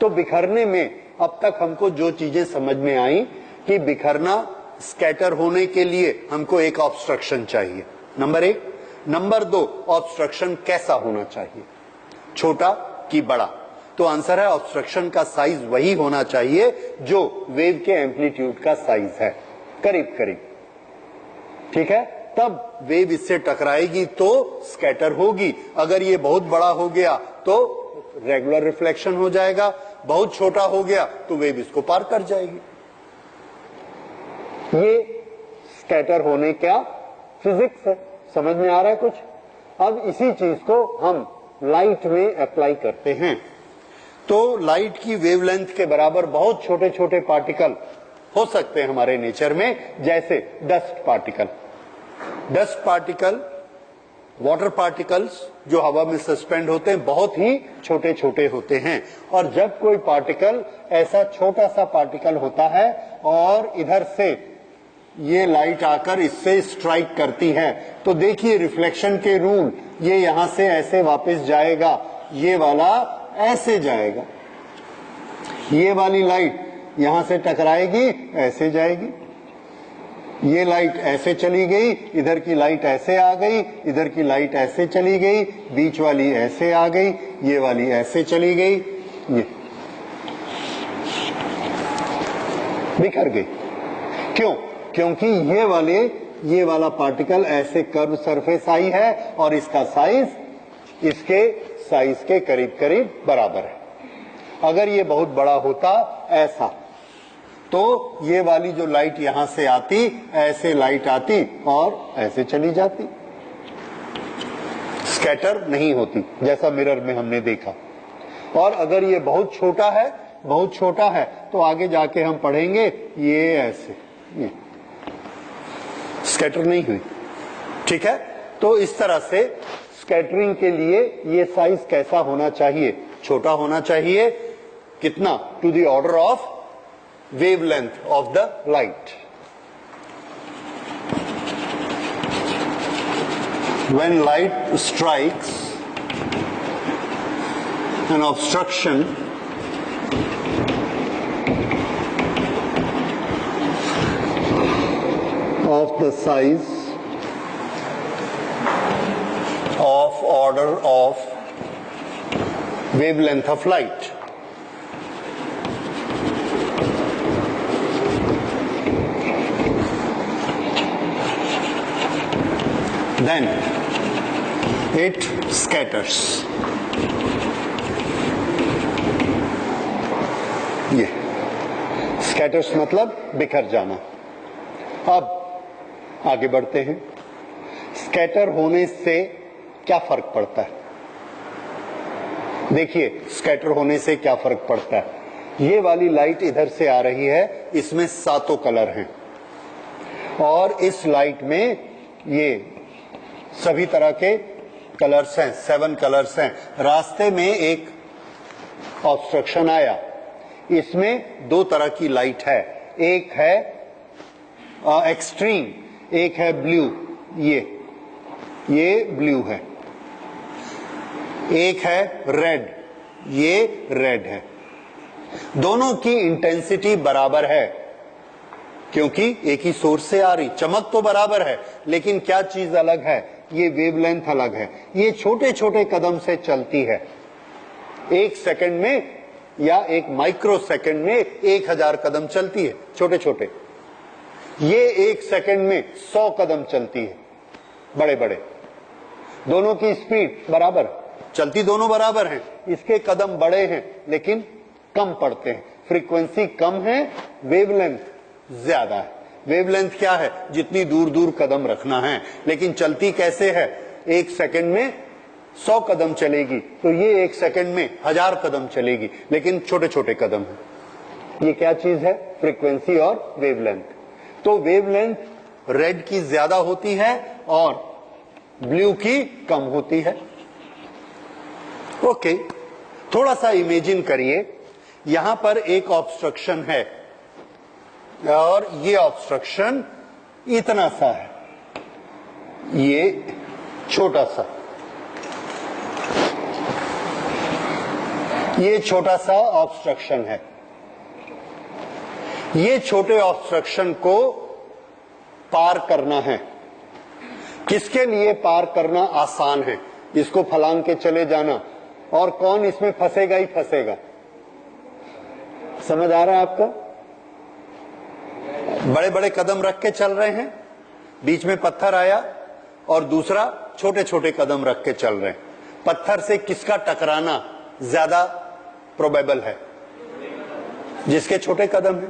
तो बिखरने में अब तक हमको जो चीजें समझ में आई कि बिखरना स्कैटर होने के लिए हमको एक ऑब्स्ट्रक्शन चाहिए, नंबर एक। नंबर दो, ऑब्स्ट्रक्शन कैसा होना चाहिए, छोटा कि बड़ा? तो आंसर है ऑब्स्ट्रक्शन का साइज वही होना चाहिए जो वेव के एम्पलीट्यूड का साइज है, करीब करीब, ठीक है? तब वेव इससे टकराएगी तो स्कैटर होगी। अगर ये बहुत बड़ा हो गया तो रेगुलर रिफ्लेक्शन हो जाएगा, बहुत छोटा हो गया तो वेव इसको पार कर जाएगी। ये स्कैटर होने का फिजिक्स है, समझ में आ रहा है कुछ? अब इसी चीज को हम लाइट में अप्लाई करते हैं। तो लाइट की वेवलेंथ के बराबर बहुत छोटे छोटे पार्टिकल हो सकते हैं हमारे नेचर में, जैसे dust particle. Dust particle, water particles जो हवा में सस्पेंड होते हैं, बहुत ही छोटे छोटे होते हैं। और जब कोई पार्टिकल, ऐसा छोटा सा पार्टिकल होता है और इधर से ये लाइट आकर इससे स्ट्राइक करती है, तो देखिए रिफ्लेक्शन के रूल, ये यहां से ऐसे वापस जाएगा, ये वाला ऐसे जाएगा, ये वाली लाइट यहां से टकराएगी, ऐसे जाएगी, ये लाइट ऐसे चली गई, इधर की लाइट ऐसे आ गई, इधर की लाइट ऐसे चली गई, बीच वाली ऐसे आ गई, ये वाली ऐसे चली गई, ये बिखर गई। क्यों? क्योंकि ये वाला पार्टिकल ऐसे कर्व सरफेस आई है और इसका साइज इसके साइज के करीब करीब बराबर है। अगर ये बहुत बड़ा होता ऐसा, तो ये वाली जो लाइट यहां से आती, ऐसे लाइट आती और ऐसे चली जाती, स्कैटर नहीं होती, जैसा मिरर में हमने देखा। और अगर ये बहुत छोटा है, बहुत छोटा है, तो आगे जाके हम पढ़ेंगे ये ऐसे, ये स्कैटर नहीं हुई, ठीक है? तो इस तरह से स्कैटरिंग के लिए ये साइज कैसा होना चाहिए? छोटा होना चाहिए। कितना? To the order of wavelength of the light. When light strikes an obstruction of the size of order of wavelength of light, then it scatters. ये scatters मतलब बिखर जाना। अब आगे बढ़ते हैं। स्कैटर होने से क्या फर्क पड़ता है? देखिए, स्कैटर होने से क्या फर्क पड़ता है। ये वाली लाइट इधर से आ रही है, इसमें 7 कलर हैं और इस लाइट में ये सभी तरह के कलर्स हैं, 7 कलर्स हैं। रास्ते में एक ऑब्स्ट्रक्शन आया, इसमें 2 तरह की लाइट है, एक है एक्सट्रीम, एक है ब्लू, ये ब्लू है, एक है रेड, ये रेड है। दोनों की इंटेंसिटी बराबर है क्योंकि एक ही सोर्स से आ रही, चमक तो बराबर है, लेकिन क्या चीज अलग है? ये वेवलेंथ अलग है। ये छोटे छोटे कदम से चलती है, 1 सेकंड में या 1 माइक्रो सेकंड में 1000 कदम चलती है, छोटे छोटे। ये 1 सेकंड में 100 कदम चलती है, बड़े बड़े। दोनों की स्पीड बराबर, चलती दोनों बराबर हैं, इसके कदम बड़े हैं लेकिन कम पड़ते हैं, फ्रीक्वेंसी कम है, वेवलेंथ ज्यादा है। वेवलेंथ क्या है? जितनी दूर दूर कदम रखना है, लेकिन चलती कैसे है? 1 सेकंड में 100 कदम चलेगी, तो ये 1 सेकंड में 1000 कदम चलेगी, लेकिन छोटे छोटे कदम है। ये क्या चीज है? फ्रीक्वेंसी और वेवलेंथ। तो वेवलेंथ रेड की ज्यादा होती है और ब्लू की कम होती है। ओके, थोड़ा सा इमेजिन करिए, यहां पर एक ऑब्स्ट्रक्शन है और ये ऑब्स्ट्रक्शन इतना सा है, ये छोटा सा, ये छोटा सा ऑब्स्ट्रक्शन है। ये छोटे ऑब्स्ट्रक्शन को पार करना है। किसके लिए पार करना आसान है? इसको फलांग के चले जाना, और कौन इसमें फंसेगा ही फंसेगा। समझ आ रहा है आपका? बड़े बड़े कदम रख के चल रहे हैं, बीच में पत्थर आया, और दूसरा छोटे छोटे कदम रख के चल रहे हैं। पत्थर से किसका टकराना ज्यादा प्रोबेबल है? जिसके छोटे कदम है,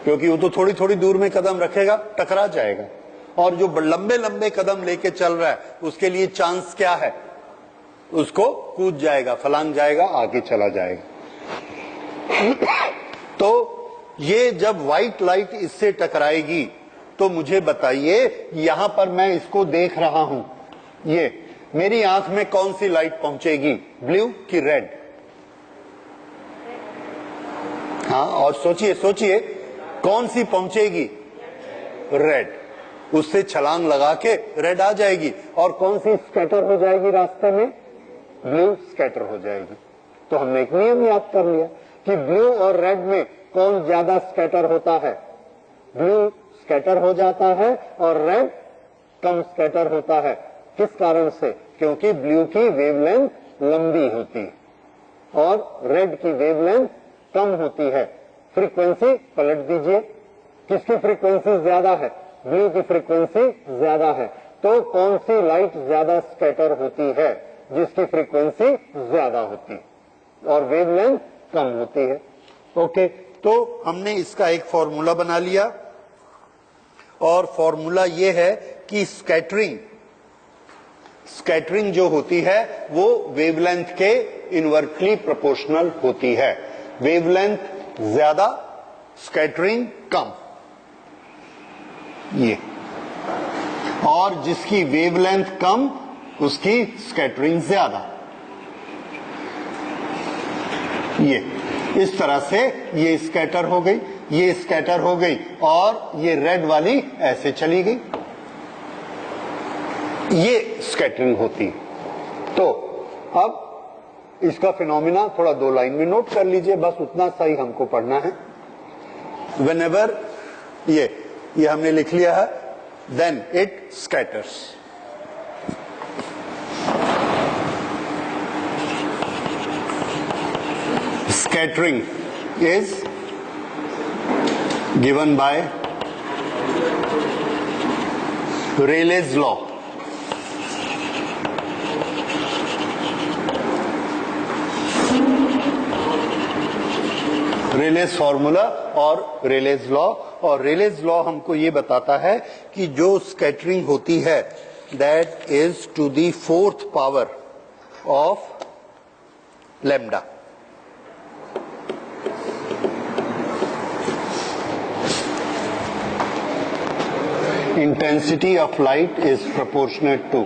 क्योंकि वो तो थोड़ी थोड़ी दूर में कदम रखेगा, टकरा जाएगा। और जो लंबे लंबे कदम लेके चल रहा है, उसके लिए चांस क्या है? उसको कूद जाएगा, फलांग जाएगा, आगे चला जाएगा। तो ये जब व्हाइट लाइट इससे टकराएगी, तो मुझे बताइए, यहां पर मैं इसको देख रहा हूं, ये मेरी आंख में कौन सी लाइट पहुंचेगी, ब्लू की रेड? हाँ, और सोचिए सोचिए, कौन सी पहुंचेगी? रेड। उससे छलांग लगा के रेड आ जाएगी, और कौन सी स्कैटर हो जाएगी रास्ते में? ब्लू स्कैटर हो जाएगी। तो हमने एक नियम याद कर लिया कि ब्लू और रेड में कौन ज्यादा स्कैटर होता है? ब्लू स्कैटर हो जाता है और रेड कम स्कैटर होता है। किस कारण से? क्योंकि ब्लू की वेवलेंथ लंबी होती है और रेड की वेवलेंथ कम होती है। फ्रीक्वेंसी पलट दीजिए, किसकी फ्रीक्वेंसी ज्यादा है? ब्लू की फ्रीक्वेंसी ज्यादा है। तो कौन सी लाइट ज्यादा स्कैटर होती है? जिसकी फ्रीक्वेंसी ज्यादा होती है और वेवलेंथ कम होती है। ओके, तो हमने इसका एक फॉर्मूला बना लिया, और फॉर्मूला ये है कि स्कैटरिंग जो होती है वो वेवलेंथ के इनवर्टली प्रोपोर्शनल होती है। वेवलेंथ ज्यादा, स्कैटरिंग कम, ये। और जिसकी वेवलेंथ कम, उसकी स्कैटरिंग ज्यादा, ये। इस तरह से ये स्कैटर हो गई, ये स्कैटर हो गई, और ये रेड वाली ऐसे चली गई, ये स्कैटरिंग होती। तो अब इसका फिनोमिना थोड़ा 2 लाइन में नोट कर लीजिए, बस उतना सही हमको पढ़ना है। व्हेनेवर ये हमने लिख लिया है, then it scatters. Scattering is given by Rayleigh's law. Rayleigh's formula और रेलेस लॉ। और रेलेस लॉ हमको ये बताता है कि जो स्कैटरिंग होती है, that is to the 4th power of lambda. Intensity of light is proportionate to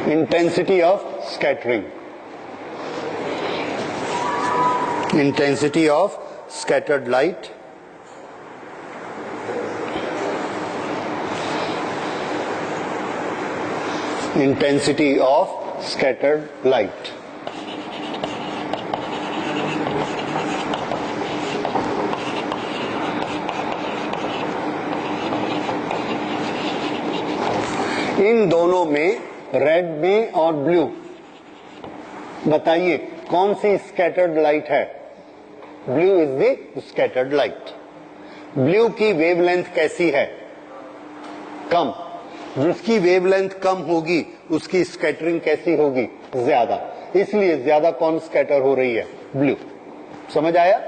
intensity of scattering. Intensity of scattered light intensity of scattered light. इन दोनों में, रेड में और ब्लू, बताइए कौन सी स्कैटर्ड लाइट है? Blue is the scattered light. Blue की wavelength कैसी है? कम। जिसकी वेवलेंथ कम होगी, उसकी स्कैटरिंग कैसी होगी? ज्यादा। इसलिए ज्यादा कौन स्कैटर हो रही है? ब्लू। समझ आया?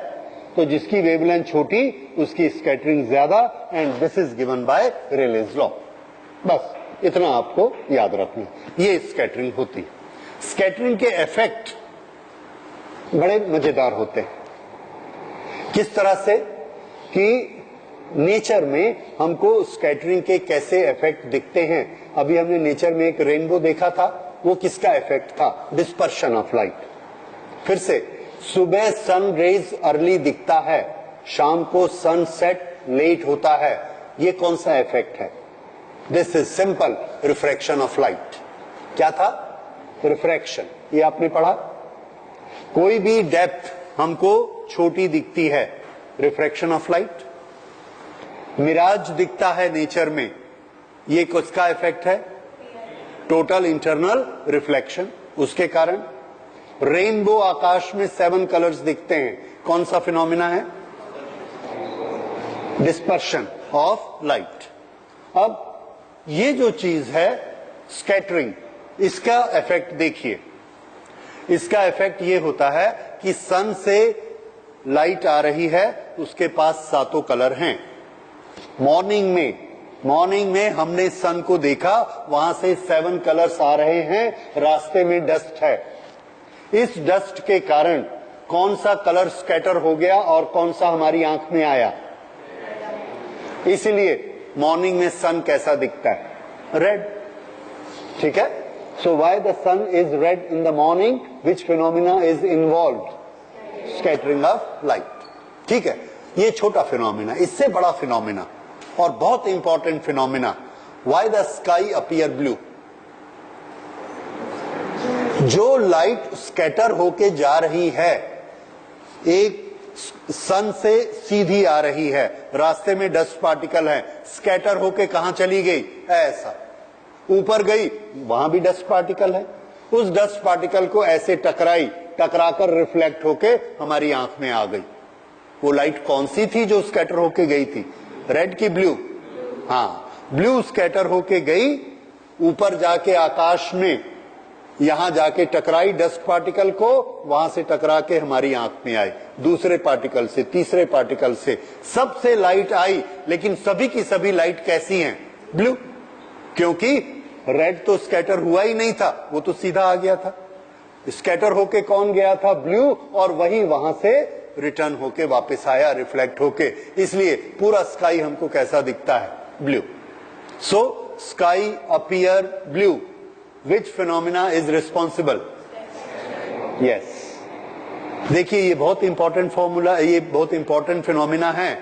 तो जिसकी वेवलेंथ छोटी, उसकी स्कैटरिंग ज्यादा, and this is given by Rayleigh's law. बस इतना आपको याद रखना, ये स्कैटरिंग होती। स्कैटरिंग के इफेक्ट बड़े मजेदार होते हैं। किस तरह से कि नेचर में हमको स्कैटरिंग के कैसे इफेक्ट दिखते हैं। अभी हमने नेचर में एक रेनबो देखा था, वो किसका इफेक्ट था? Dispersion of light. फिर से, सुबह सन रेज अर्ली दिखता है, शाम को सनसेट लेट होता है, ये कौन सा इफेक्ट है? This is simple refraction of light. क्या था? रिफ्रैक्शन। ये आपने पढ़ा। कोई भी डेप्थ हमको छोटी दिखती है, रिफ्रैक्शन ऑफ लाइट। मिराज दिखता है नेचर में, ये किसका इफेक्ट है? Total internal reflection. उसके कारण रेनबो आकाश में 7 कलर्स दिखते हैं, कौन सा फिनोमिना है? Dispersion of light. अब ये जो चीज है स्कैटरिंग, इसका इफेक्ट देखिए। इसका इफेक्ट ये होता है कि सन से लाइट आ रही है, उसके पास 7 कलर हैं। मॉर्निंग में हमने सन को देखा, वहां से 7 कलर्स आ रहे हैं, रास्ते में डस्ट है। इस डस्ट के कारण कौन सा कलर स्कैटर हो गया और कौन सा हमारी आंख में आया? इसलिए मॉर्निंग में सन कैसा दिखता है? रेड। ठीक है। So why the sun is red in the morning? Which phenomena is involved? Scattering of light. ठीक है। ये छोटा फिनोमिना, इससे बड़ा फिनोमिना और बहुत important phenomena, why the sky appear blue. जो लाइट स्कैटर होके जा रही है, एक सन से सीधी आ रही है, रास्ते में डस्ट पार्टिकल है, स्कैटर होके कहां चली गई? ऐसा ऊपर गई, वहां भी डस्ट पार्टिकल है, उस डस्ट पार्टिकल को ऐसे टकराकर रिफ्लेक्ट होके हमारी आंख में आ गई। वो लाइट कौन सी थी जो स्कैटर होके गई थी? रेड की ब्लू? हाँ, ब्लू स्कैटर होके गई, ऊपर जाके आकाश में यहां जाके टकराई डस्ट पार्टिकल को, वहां से टकरा के हमारी आंख में आई, दूसरे पार्टिकल से, तीसरे पार्टिकल से, सबसे लाइट आई, लेकिन सभी की सभी लाइट कैसी हैं? ब्लू। क्योंकि रेड तो स्कैटर हुआ ही नहीं था, वो तो सीधा आ गया था। स्कैटर होके कौन गया था? ब्लू। और वही वहां से रिटर्न होके वापस आया, रिफ्लेक्ट होके। इसलिए पूरा स्काई हमको कैसा दिखता है? Blue. So sky appear blue. Which phenomena is responsible? Yes. देखिए, ये बहुत इंपॉर्टेंट फॉर्मूला, ये बहुत इंपॉर्टेंट फिनोमिना है।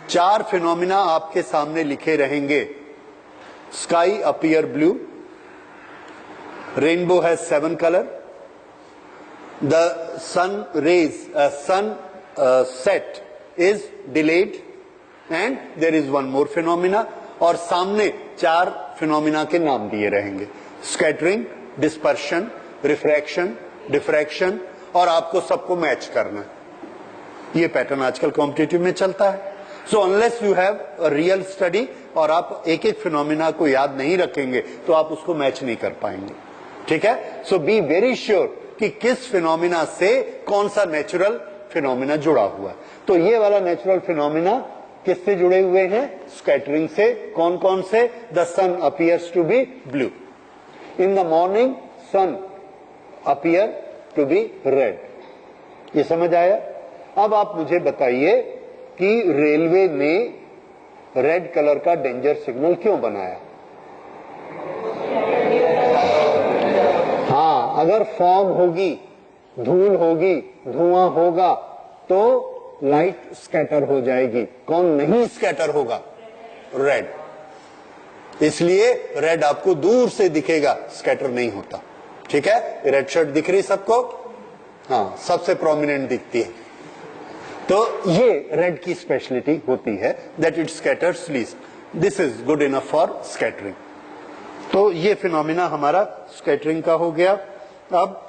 4 फिनोमिना आपके सामने लिखे रहेंगे। Sky appear blue, rainbow has 7 colour, the sun rays sunset is delayed, and there is one more phenomena. और सामने 4 फिनोमिना के नाम दिए रहेंगे। स्कैटरिंग, डिस्पर्शन, रिफ्रैक्शन, डिफ्रैक्शन, और आपको सबको मैच करना है। ये पैटर्न आजकल कॉम्पिटिटिव में चलता है। So unless you have a real study और आप एक एक फिनोमिना को याद नहीं रखेंगे तो आप उसको मैच नहीं कर पाएंगे। ठीक है। सो बी वेरी श्योर कि किस फिनोमिना से कौन सा नेचुरल फिनोमिना जुड़ा हुआ है। तो ये वाला नेचुरल फिनोमिना किससे जुड़े हुए हैं? स्कैटरिंग से। कौन कौन से? The sun appears to be blue. In the morning, sun appear to be red. ये समझ आया? अब आप मुझे बताइए कि रेलवे ने रेड कलर का डेंजर सिग्नल क्यों बनाया? हाँ, अगर फॉग होगी, धूल होगी, धुआं होगा तो लाइट स्कैटर हो जाएगी। कौन नहीं स्कैटर होगा? रेड। इसलिए रेड आपको दूर से दिखेगा, स्कैटर नहीं होता। ठीक है। रेड शर्ट दिख रही सबको? हाँ, सबसे प्रोमिनेंट दिखती है। तो ये रेड की स्पेशलिटी होती है, that it scatters least. This is good enough for scattering. तो ये फिनोमिना हमारा स्कैटरिंग का हो गया। अब